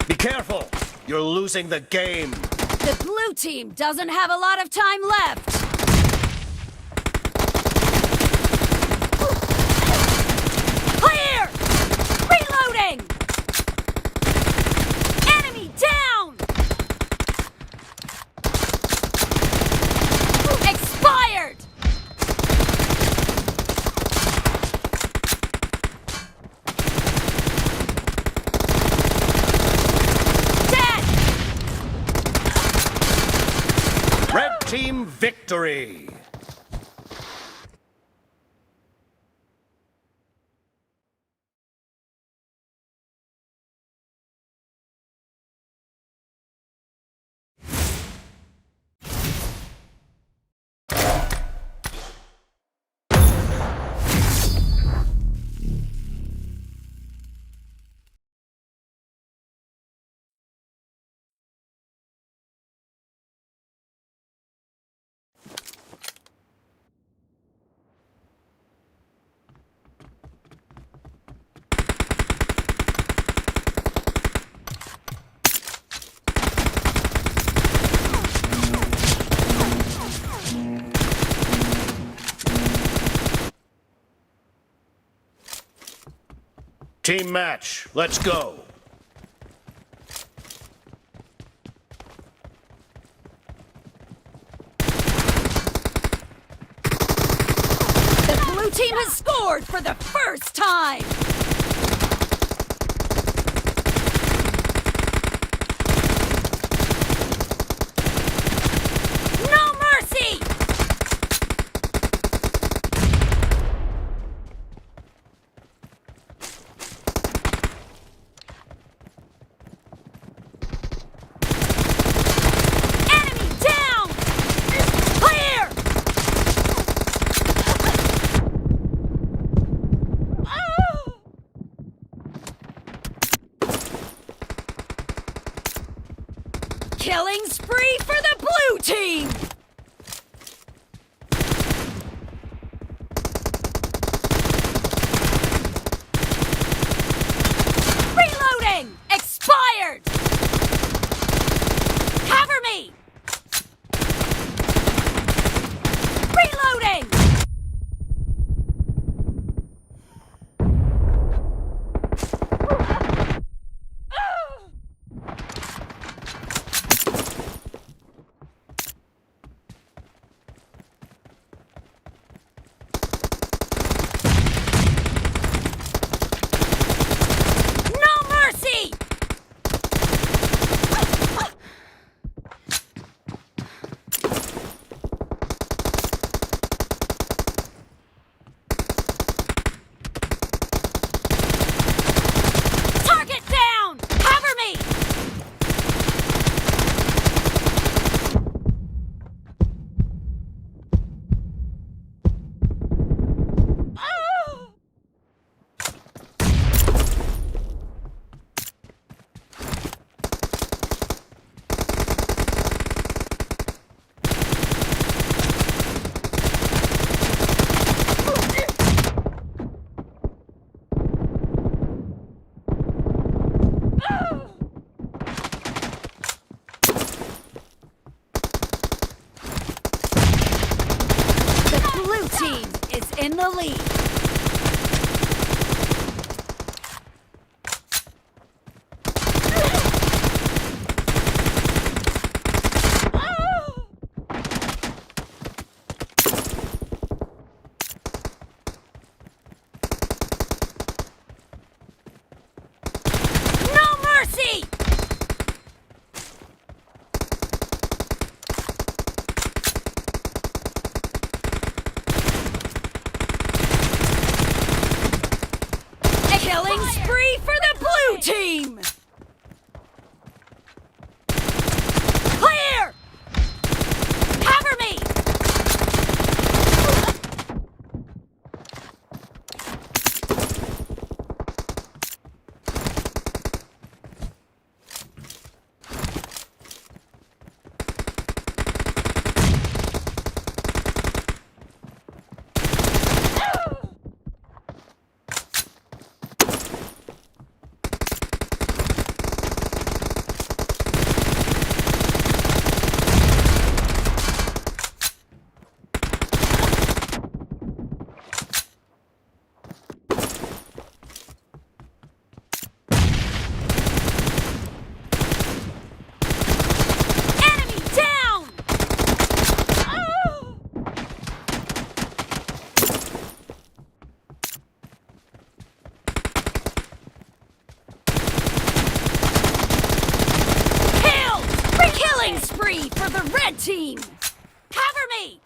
Be careful! You're losing the game. The blue team doesn't have a lot of time left. Clear! Reloading! Enemy down! Expired! Red team victory! Team match, let's go. The blue team has scored for the first time! No mercy! Enemy down! Clear! Killing spree for the blue team! Reloading! Expired! Cover me! Reloading! No mercy! Target down! Cover me! The blue team is in the lead. team! Clear! Cover me! Enemy down! Killed! Killing spree for the red team! Cover me!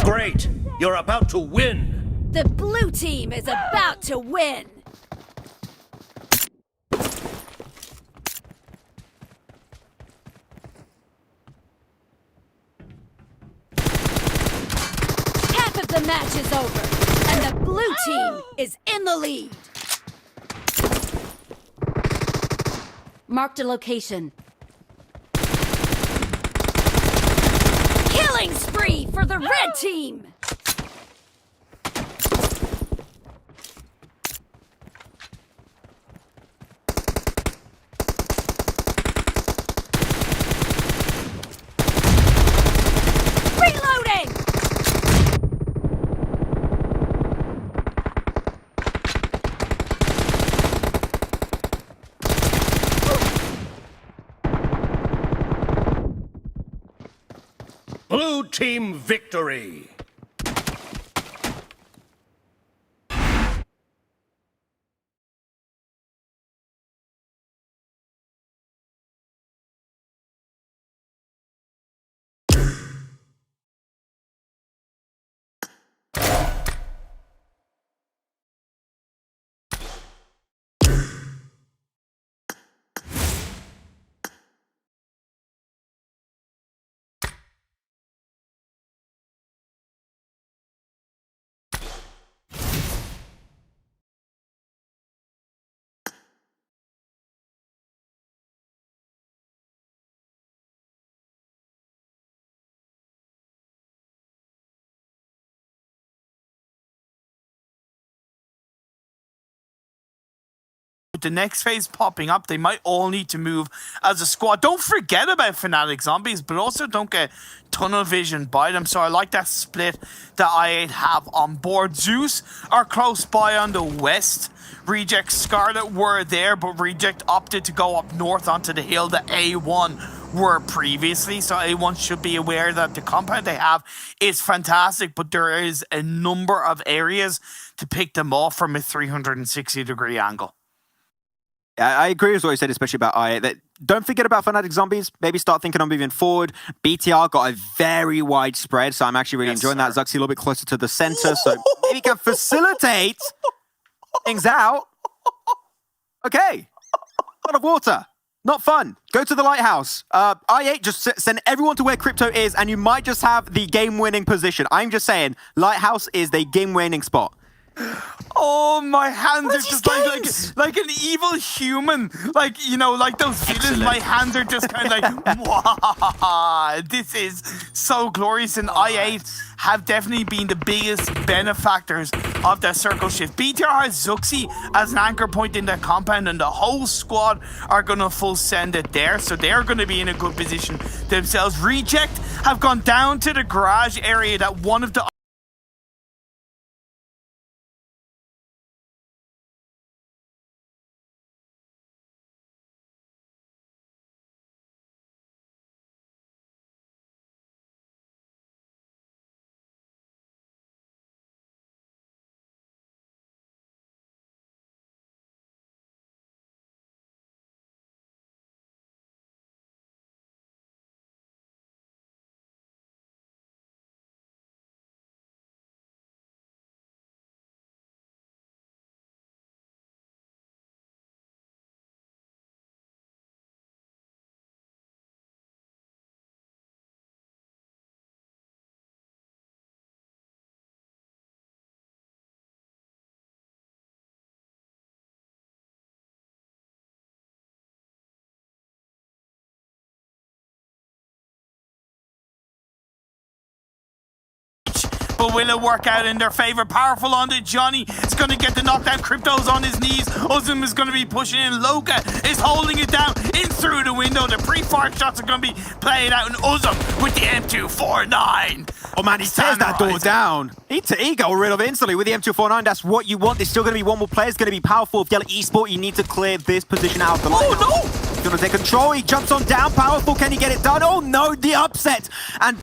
Great! You're about to win! The blue team is about to win! Half of the match is over, and the blue team is in the lead. Marked a location. Killing spree for the red team! Reloading! Blue team victory! With the next phase popping up, they might all need to move as a squad. Don't forget about Fnatic Zombies, but also don't get tunnel vision by them. So I like that split that i8 have on board. Zeus are close by on the west. Reject Scarlet were there, but Reject opted to go up north onto the hill that A1 were previously. So A1 should be aware that the compound they have is fantastic, but there is a number of areas to pick them off from a 360-degree angle. I agree with what you said, especially about i8. That don't forget about Fnatic Zombies. Maybe start thinking on moving forward. BTR got a very wide spread, so I'm actually really enjoying that. Zuxi a little bit closer to the center, so maybe can facilitate things out. Okay. A lot of water. Not fun. Go to the lighthouse. i8, just send everyone to where crypto is, and you might just have the game-winning position. I'm just saying, lighthouse is the game-winning spot. Oh, my hands are just like an evil human. Like, you know, like those villains. My hands are just kind of like, wow, this is so glorious. And i8 have definitely been the biggest benefactors of that circle shift. BTR has Zuxi as an anchor point in that compound, and the whole squad are going to full send it there. So they're going to be in a good position themselves. Reject have gone down to the garage area that one of the will it work out in their favor? Powerful on to Johnny. It's going to get the knockdown. Crypto's on his knees. Uzum is going to be pushing in. Loka is holding it down in through the window. The pre-fire shots are going to be played out, and Uzum with the M249. Oh man, he tears that door down. He got rid of it instantly with the M249. That's what you want. There's still going to be one more player. It's going to be Powerful of Yellow Esport. You need to clear this position out of the line. Oh no! He's going to take control. He jumps on down. Powerful. Can he get it done? Oh no, the upset. And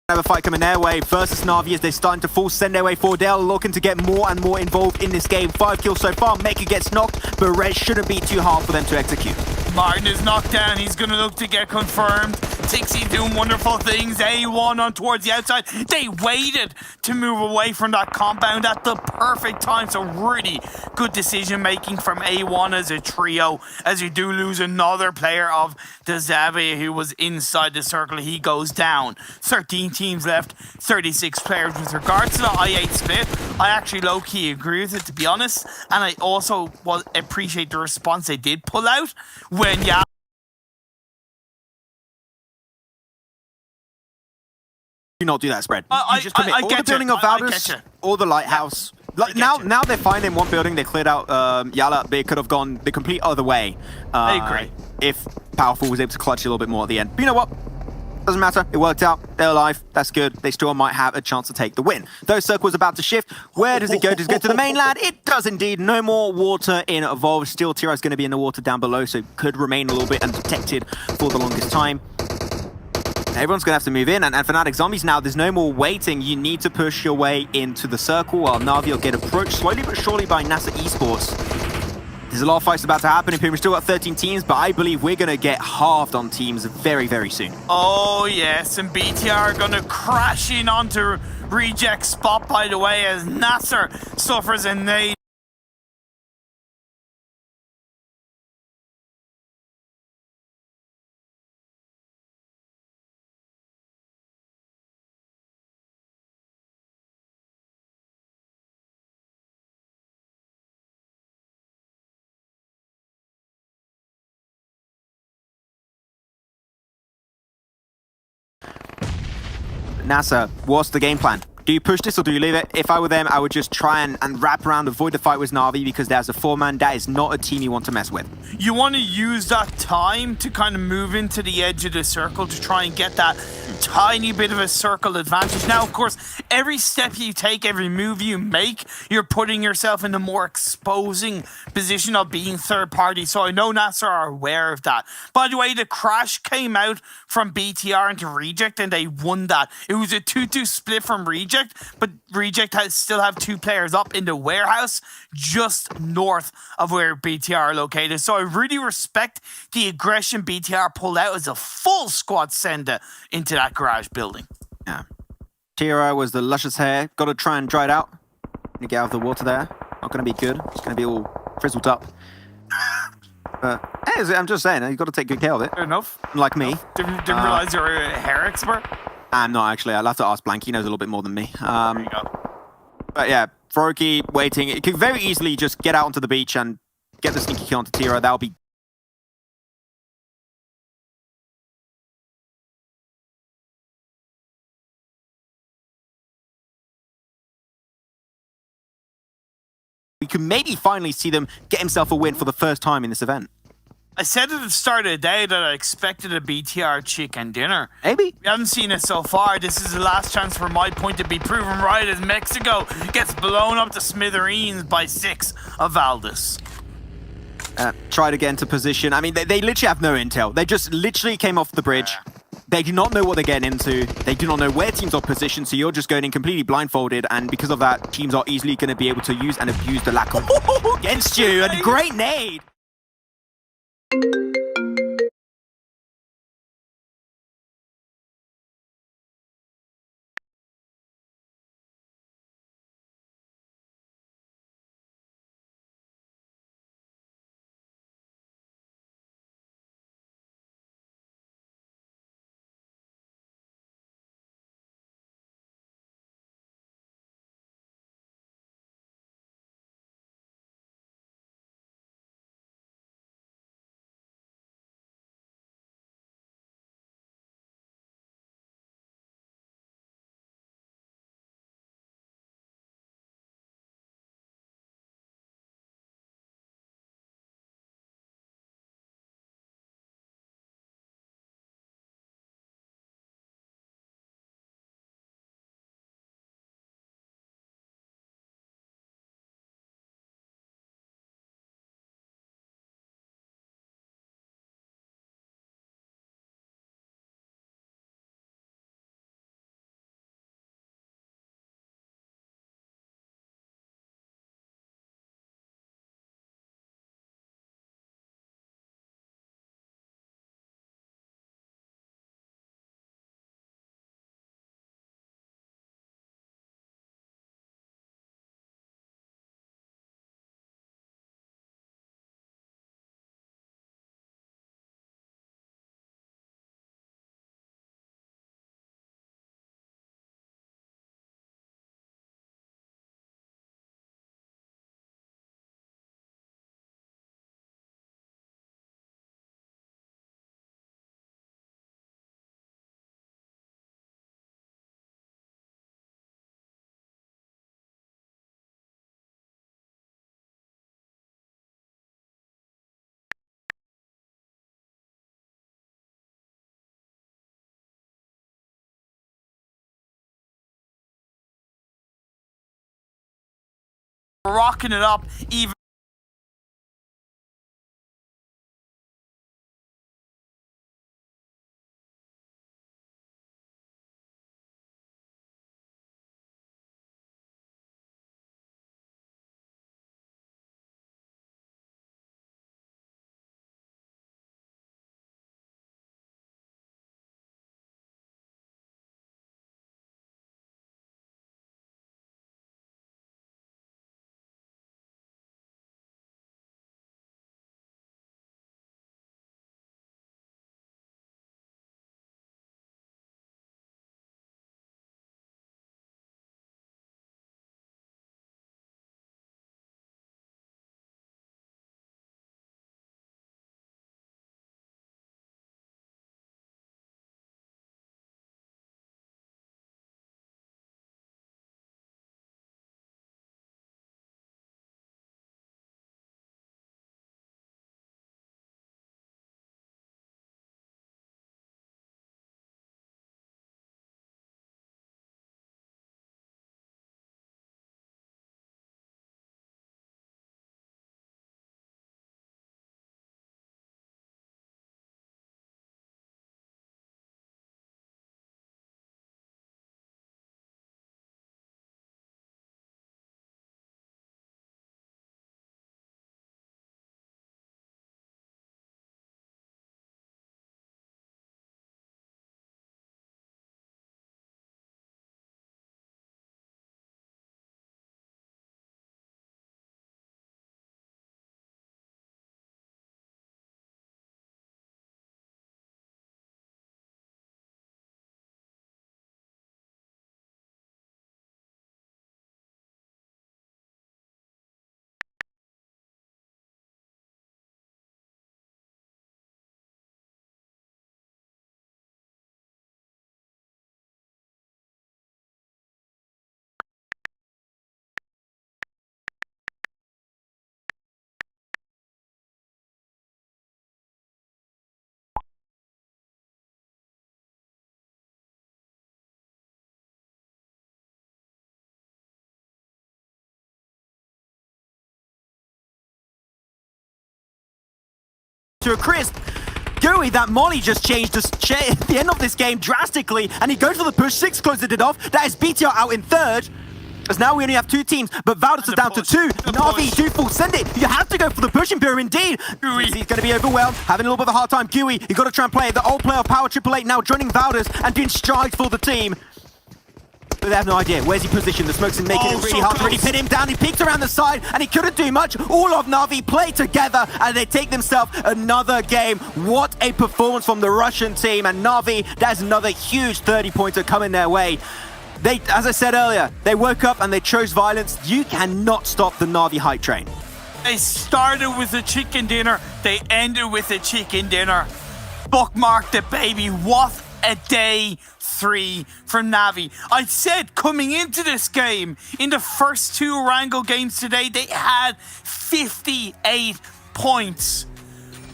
have a fight coming their way versus Navi as they're starting to full send their way forward. They're looking to get more and more involved in this game. 5 kills so far. Meka gets knocked, but Red shouldn't be too hard for them to execute. Martin is knocked down. He's going to look to get confirmed. Tixie doing wonderful things. A1 on towards the outside. They waited to move away from that compound at the perfect time. So really good decision making from A1 as a trio. As you do lose another player of the Zavia who was inside the circle. He goes down. 13 teams left. 36 players. With regards to the I8 split, I actually low-key agree with it, to be honest. And I also appreciate the response they did pull out when Do not do that spread. I You just commit all the get building you. of Valdez, or the lighthouse. Like, now they're fine in one building. They cleared out Yala. They could have gone the complete other way. I agree. If Powerful was able to clutch a little bit more at the end. But you know what? Doesn't matter. It worked out. They're alive. That's good. They still might have a chance to take the win. Those circles about to shift. Where does it go? Does it go to the mainland? It does indeed. No more water involved. Still, Tira's going to be in the water down below, so could remain a little bit undetected for the longest time. Everyone's going to have to move in, and Fnatic Zombies now, there's no more waiting. You need to push your way into the circle while Navi will get approached slowly but surely by NASA Esports. There's a lot of fights about to happen. We've still got 13 teams, but I believe we're going to get halved on teams very, very soon. Oh, yes, and BTR are going to crash in onto Reject spot, by the way, as Nasser suffers a nade. NASA, what's the game plan? Do you push this or do you leave it? If I were them, I would just try and wrap around, avoid the fight with Na'Vi because there's a 4-man. That is not a team you want to mess with. You want to use that time to kind of move into the edge of the circle to try and get that tiny bit of a circle advantage. Now, of course, every step you take, every move you make, you're putting yourself in a more exposing position of being third party. So I know Nasser are aware of that. By the way, the crash came out from BTR into Reject and they won that. It was a 2-2 split from Reject, but Reject still have 2 players up in the warehouse just north of where BTR are located. So I really respect the aggression BTR pulled out as a full squad sender into that garage building. Yeah. Tira was the luscious hair. Got to try and dry it out. And get out of the water there. Not going to be good. It's going to be all frizzled up. But hey, I'm just saying, you've got to take good care of it. Fair enough. Like me. Didn't realize you're a hair expert. I'm not actually. I'll have to ask Blank. He knows a little bit more than me. There you go. But yeah, Froki waiting. It could very easily just get out onto the beach and get the sneaky kill onto Tira. That'll be we could maybe finally see them get himself a win for the first time in this event. I said at the start of the day that I expected a BTR chicken dinner. Maybe. We haven't seen it so far. This is the last chance for my point to be proven right as Mexico gets blown up to smithereens by 6 of Valdez. Try to get into position. I mean, they literally have no intel. They just literally came off the bridge. They do not know what they're getting into. They do not know where teams are positioned, so you're just going in completely blindfolded, and because of that, teams are easily going to be able to use and abuse the lack of against you. And great nade! rocking it up even. To a crisp. Gooey, that molly just changed the end of this game drastically, and he goes for the push. 6 closes it off. That is BTR out in third. As now we only have 2 teams, but Valdez is down to 2. Na'Vi, do full send it. You have to go for the push Imperial indeed. He's going to be overwhelmed, having a little bit of a hard time. Gooey, you got to try and play it. The old player of Power 888 now joining Valdez and doing strides for the team. But they have no idea. Where's he positioned? The Smokes are making it really hard to really pin him down. He peeked around the side and he couldn't do much. All of Na'Vi play together and they take themselves another game. What a performance from the Russian team. And Na'Vi, that's another huge 30-pointer coming their way. They, as I said earlier, they woke up and they chose violence. You cannot stop the Na'Vi hype train. They started with a chicken dinner. They ended with a chicken dinner. Bookmarked it, baby. What a day 3 for Na'Vi. I said coming into this game, in the first 2 Wrangle games today, they had 58 points.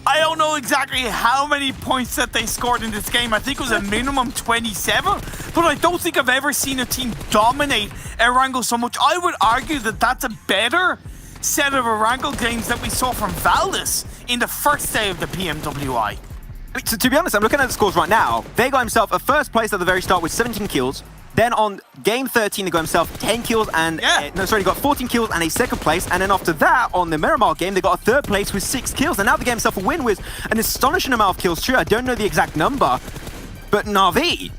I don't know exactly how many points that they scored in this game. I think it was a minimum 27, but I don't think I've ever seen a team dominate a Wrangle so much. I would argue that that's a better set of Wrangle games that we saw from Valdez in the first day of the PMWI. So, to be honest, I'm looking at the scores right now. They got himself a first place at the very start with 17 kills. Then on game 13, they got himself 10 kills and... he got 14 kills and a second place. And then after that, on the Miramar game, they got a third place with 6 kills. And now they gave himself a win with an astonishing amount of kills too. I don't know the exact number. But Na'Vi,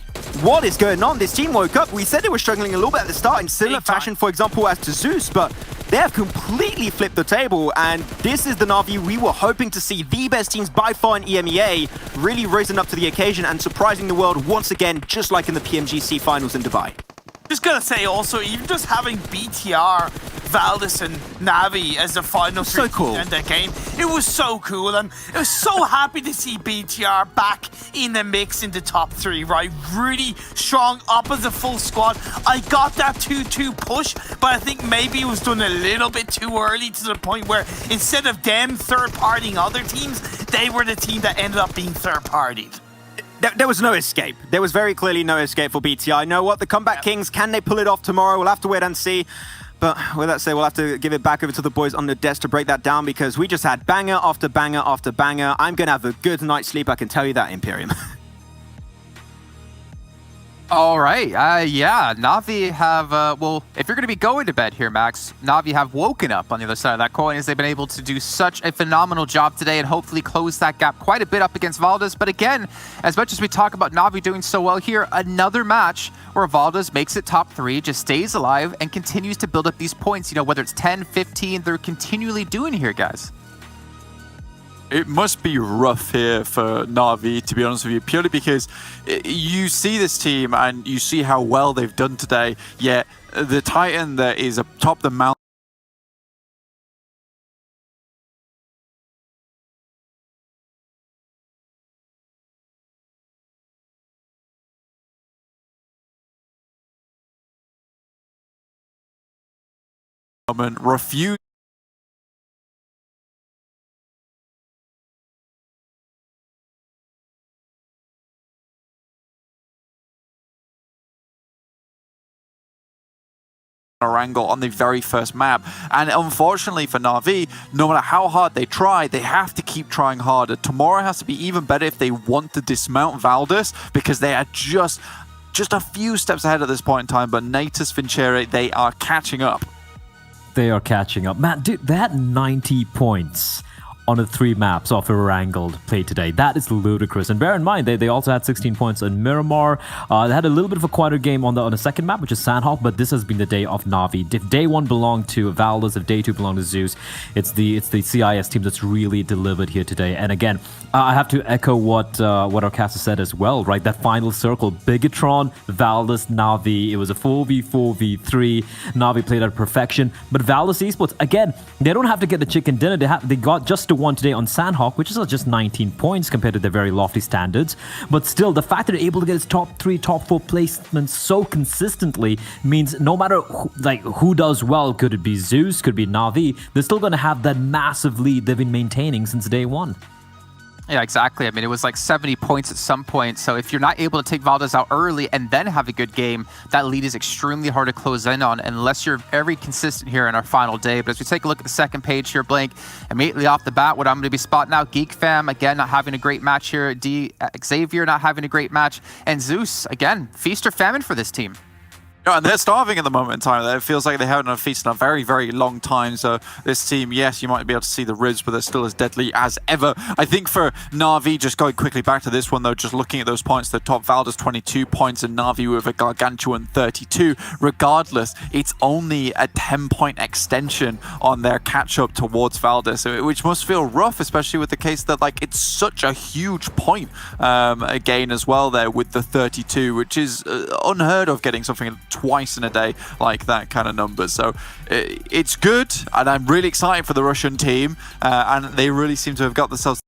what is going on? This team woke up. We said they were struggling a little bit at the start in similar fashion, for example, as to Zeus, but they have completely flipped the table, and this is the Na'Vi we were hoping to see. The best teams by far in EMEA, really rising up to the occasion and surprising the world once again, just like in the PMGC finals in Dubai. Just gotta say also, even just having BTR, Valdez and Na'Vi as the final 3 so cool. in that game, it was so cool. And I was so happy to see BTR back in the mix in the top 3, right? Really strong up as a full squad. I got that 2-2 push, but I think maybe it was done a little bit too early to the point where instead of them third-partying other teams, they were the team that ended up being third-partied. There was no escape. There was very clearly no escape for BTI. You know what? The Comeback Kings, can they pull it off tomorrow? We'll have to wait and see. But with that said, we'll have to give it back over to the boys on the desk to break that down because we just had banger after banger after banger. I'm going to have a good night's sleep, I can tell you that, Imperium. All right. Yeah, Na'Vi have, well, if you're going to be going to bed here, Max, Na'Vi have woken up on the other side of that coin as they've been able to do such a phenomenal job today and hopefully close that gap quite a bit up against Valdez. But again, as much as we talk about Na'Vi doing so well here, another match where Valdez makes it top 3, just stays alive and continues to build up these points, you know, whether it's 10, 15, they're continually doing here, guys. It must be rough here for Na'Vi, to be honest with you, purely because you see this team and you see how well they've done today, yet the Titan that is atop the mountain refuse angle on the very first map. And unfortunately for Na'Vi, no matter how hard they try, they have to keep trying harder. Tomorrow has to be even better if they want to dismount Valdez, because they are just a few steps ahead at this point in time. But Natus, Vincere, they are catching up. They are catching up. Man, dude, they had 90 points on the 3 maps off a wrangled play today. That is ludicrous. And bear in mind, they also had 16 points on Miramar. They had a little bit of a quieter game on the second map, which is Sandhawk, but this has been the day of Na'Vi. If day 1 belonged to Valdez, if day 2 belonged to Zeus, it's the CIS team that's really delivered here today. And again, I have to echo what our caster said as well, right? That final circle, Bigatron, Valdez, Na'Vi. It was a 4v4v3. Na'Vi played at perfection. But Valdez Esports, again, they don't have to get the chicken dinner. They got just the one today on Sandhawk, which is just 19 points compared to their very lofty standards. But still, the fact that they're able to get its top 3, top 4 placements so consistently means no matter who does well, could it be Zeus, could it be Na'Vi, they're still going to have that massive lead they've been maintaining since day 1. Yeah, exactly. I mean, it was like 70 points at some point. So if you're not able to take Valdez out early and then have a good game, that lead is extremely hard to close in on unless you're very consistent here in our final day. But as we take a look at the second page here, Blake, immediately off the bat, what I'm going to be spotting out, Geek Fam, again, not having a great match here. Xavier not having a great match. And Zeus, again, feast or famine for this team. Yeah, and they're starving at the moment in time. It feels like they haven't had a feast in a very, very long time. So this team, yes, you might be able to see the ribs, but they're still as deadly as ever. I think for Na'Vi, just going quickly back to this one, though, just looking at those points, the top Valdez 22 points and Na'Vi with a gargantuan 32. Regardless, it's only a 10-point extension on their catch-up towards Valdez, which must feel rough, especially with the case that it's such a huge point again as well there with the 32, which is unheard of, getting something twice in a day like that kind of numbers. So it's good, and I'm really excited for the Russian team, and they really seem to have got themselves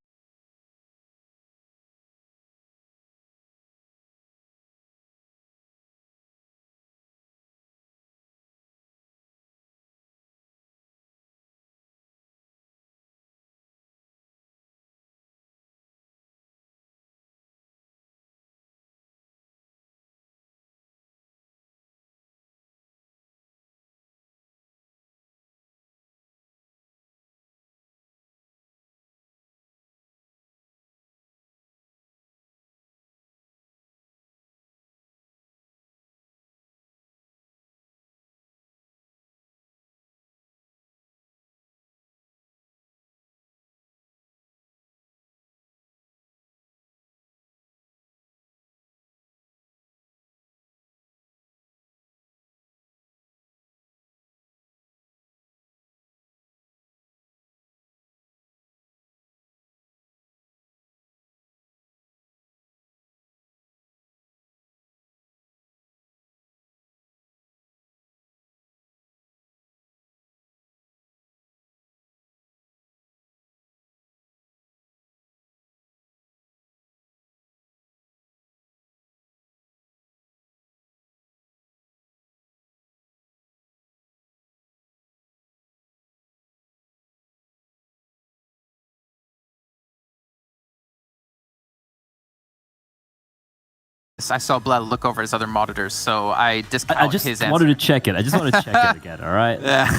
I saw Bled look over his other monitors, so I discount I just his answer. wanted to check it. I just wanted to check it again, all right? Yeah.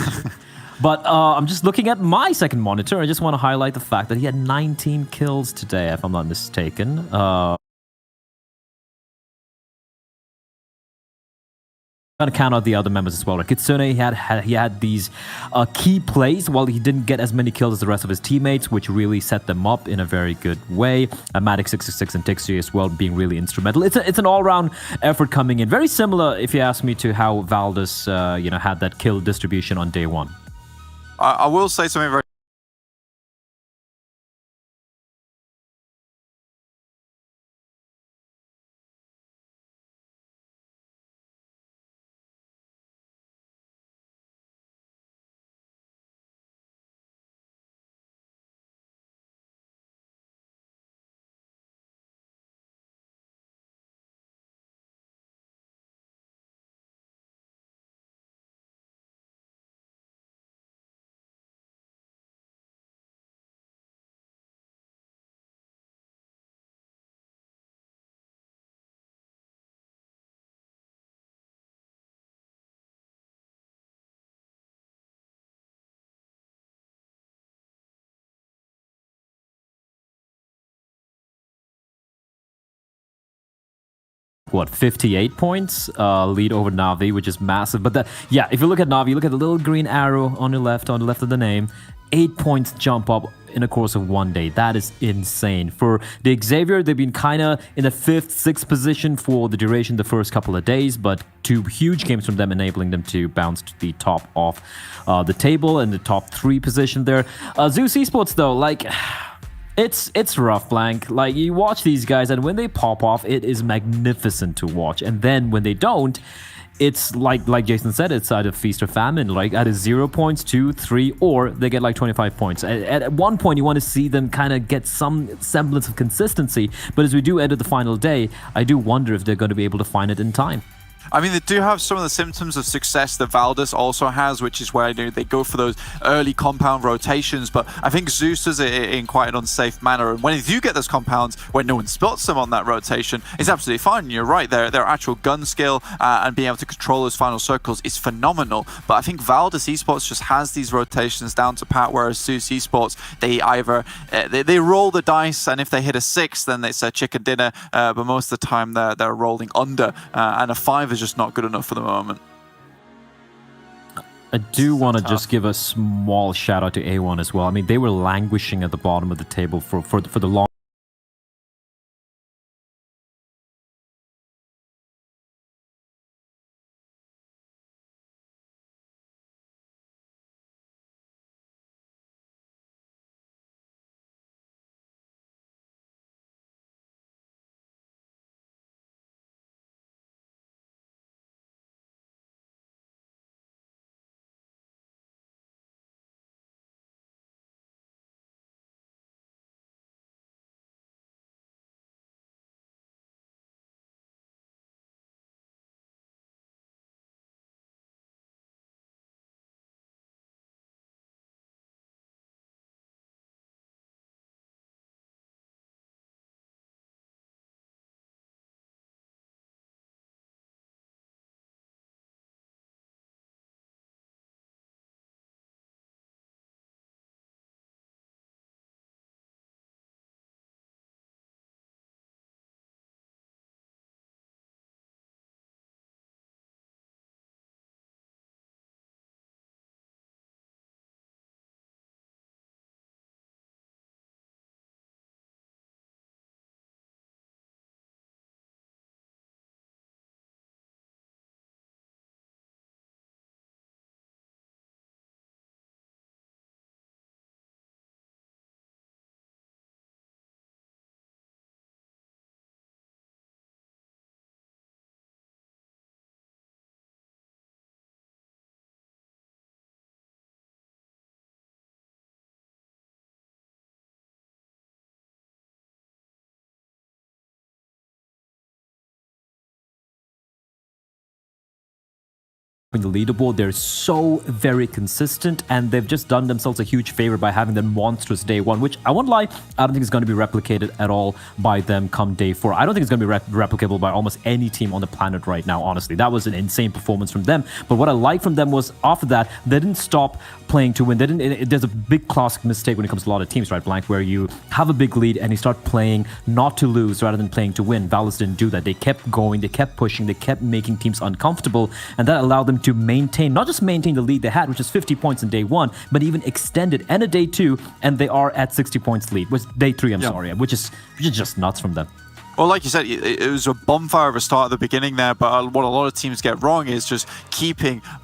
But I'm just looking at my second monitor. I just want to highlight the fact that he had 19 kills today, if I'm not mistaken. Going to count out the other members as well. Like Kitsune, he had these key plays while he didn't get as many kills as the rest of his teammates, which really set them up in a very good way. Matic 666 and Tixi as well being really instrumental. It's an all-round effort coming in, very similar, if you ask me, to how Valdez had that kill distribution on day one. I will say something very What, 58 points lead over Navi, which is massive. But yeah, if you look at Navi, look at the little green arrow on the left of the name. 8 points jump up in the course of one day. That is insane. For the Xavier, they've been kind of in the 5th, 6th position for the duration the first couple of days, but 2 huge games from them enabling them to bounce to the top of the table and the top 3 position there. Zeus Esports, though, like... It's rough, Blank. Like, you watch these guys, and when they pop off, it is magnificent to watch. And then when they don't, it's like Jason said, it's either feast or famine. Like, either 0 points, 2, 3, or they get like 25 points. At one point, you want to see them kind of get some semblance of consistency. But as we do enter the final day, I do wonder if they're going to be able to find it in time. I mean, they do have some of the symptoms of success that Valdez also has, which is where they go for those early compound rotations. But I think Zeus does it in quite an unsafe manner. And when you do get those compounds, when no one spots them on that rotation, it's absolutely fine. You're right, their actual gun skill and being able to control those final circles is phenomenal. But I think Valdez Esports just has these rotations down to pat, whereas Zeus Esports, they either they roll the dice, and if they hit a 6, then it's a chicken dinner. But most of the time, they're rolling under, and a 5 is just not good enough for the moment. I do want to just give a small shout out to A1 as well. I mean, they were languishing at the bottom of the table for the long the leaderboard. They're so very consistent, and they've just done themselves a huge favor by having that monstrous day one, which I won't lie, I don't think it's going to be replicated at all by them come day four. I don't think it's going to be replicable by almost any team on the planet right now, honestly. That was an insane performance from them. But what I like from them was after that, they didn't stop playing to win. They didn't. There's a big classic mistake when it comes to a lot of teams, right, Blank, where you have a big lead and you start playing not to lose rather than playing to win. Valus didn't do that. They kept going, they kept pushing, they kept making teams uncomfortable, and that allowed them to maintain, not just maintain the lead they had, which is 50 points in day one, but even extend it and a day two, and they are at 60 points lead, which day three, I'm sorry, which is just nuts from them. Well, like you said, it was a bonfire of a start at the beginning there, but what a lot of teams get wrong is just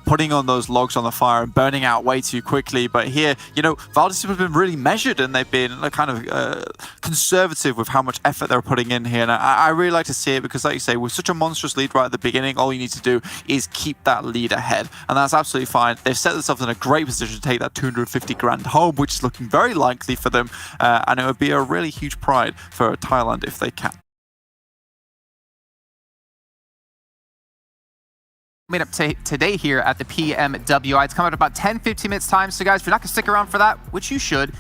putting on those logs on the fire and burning out way too quickly. But here, you know, Valdes have been really measured, and they've been kind of conservative with how much effort they're putting in here. And I really like to see it because, like you say, with such a monstrous lead right at the beginning, all you need to do is keep that lead ahead. And that's absolutely fine. They've set themselves in a great position to take that 250 grand home, which is looking very likely for them. And it would be a really huge pride for Thailand if they can. Made up today here at the PMWI. It's coming up about 10-15 minutes time. So guys, if you're not going to stick around for that, which you should,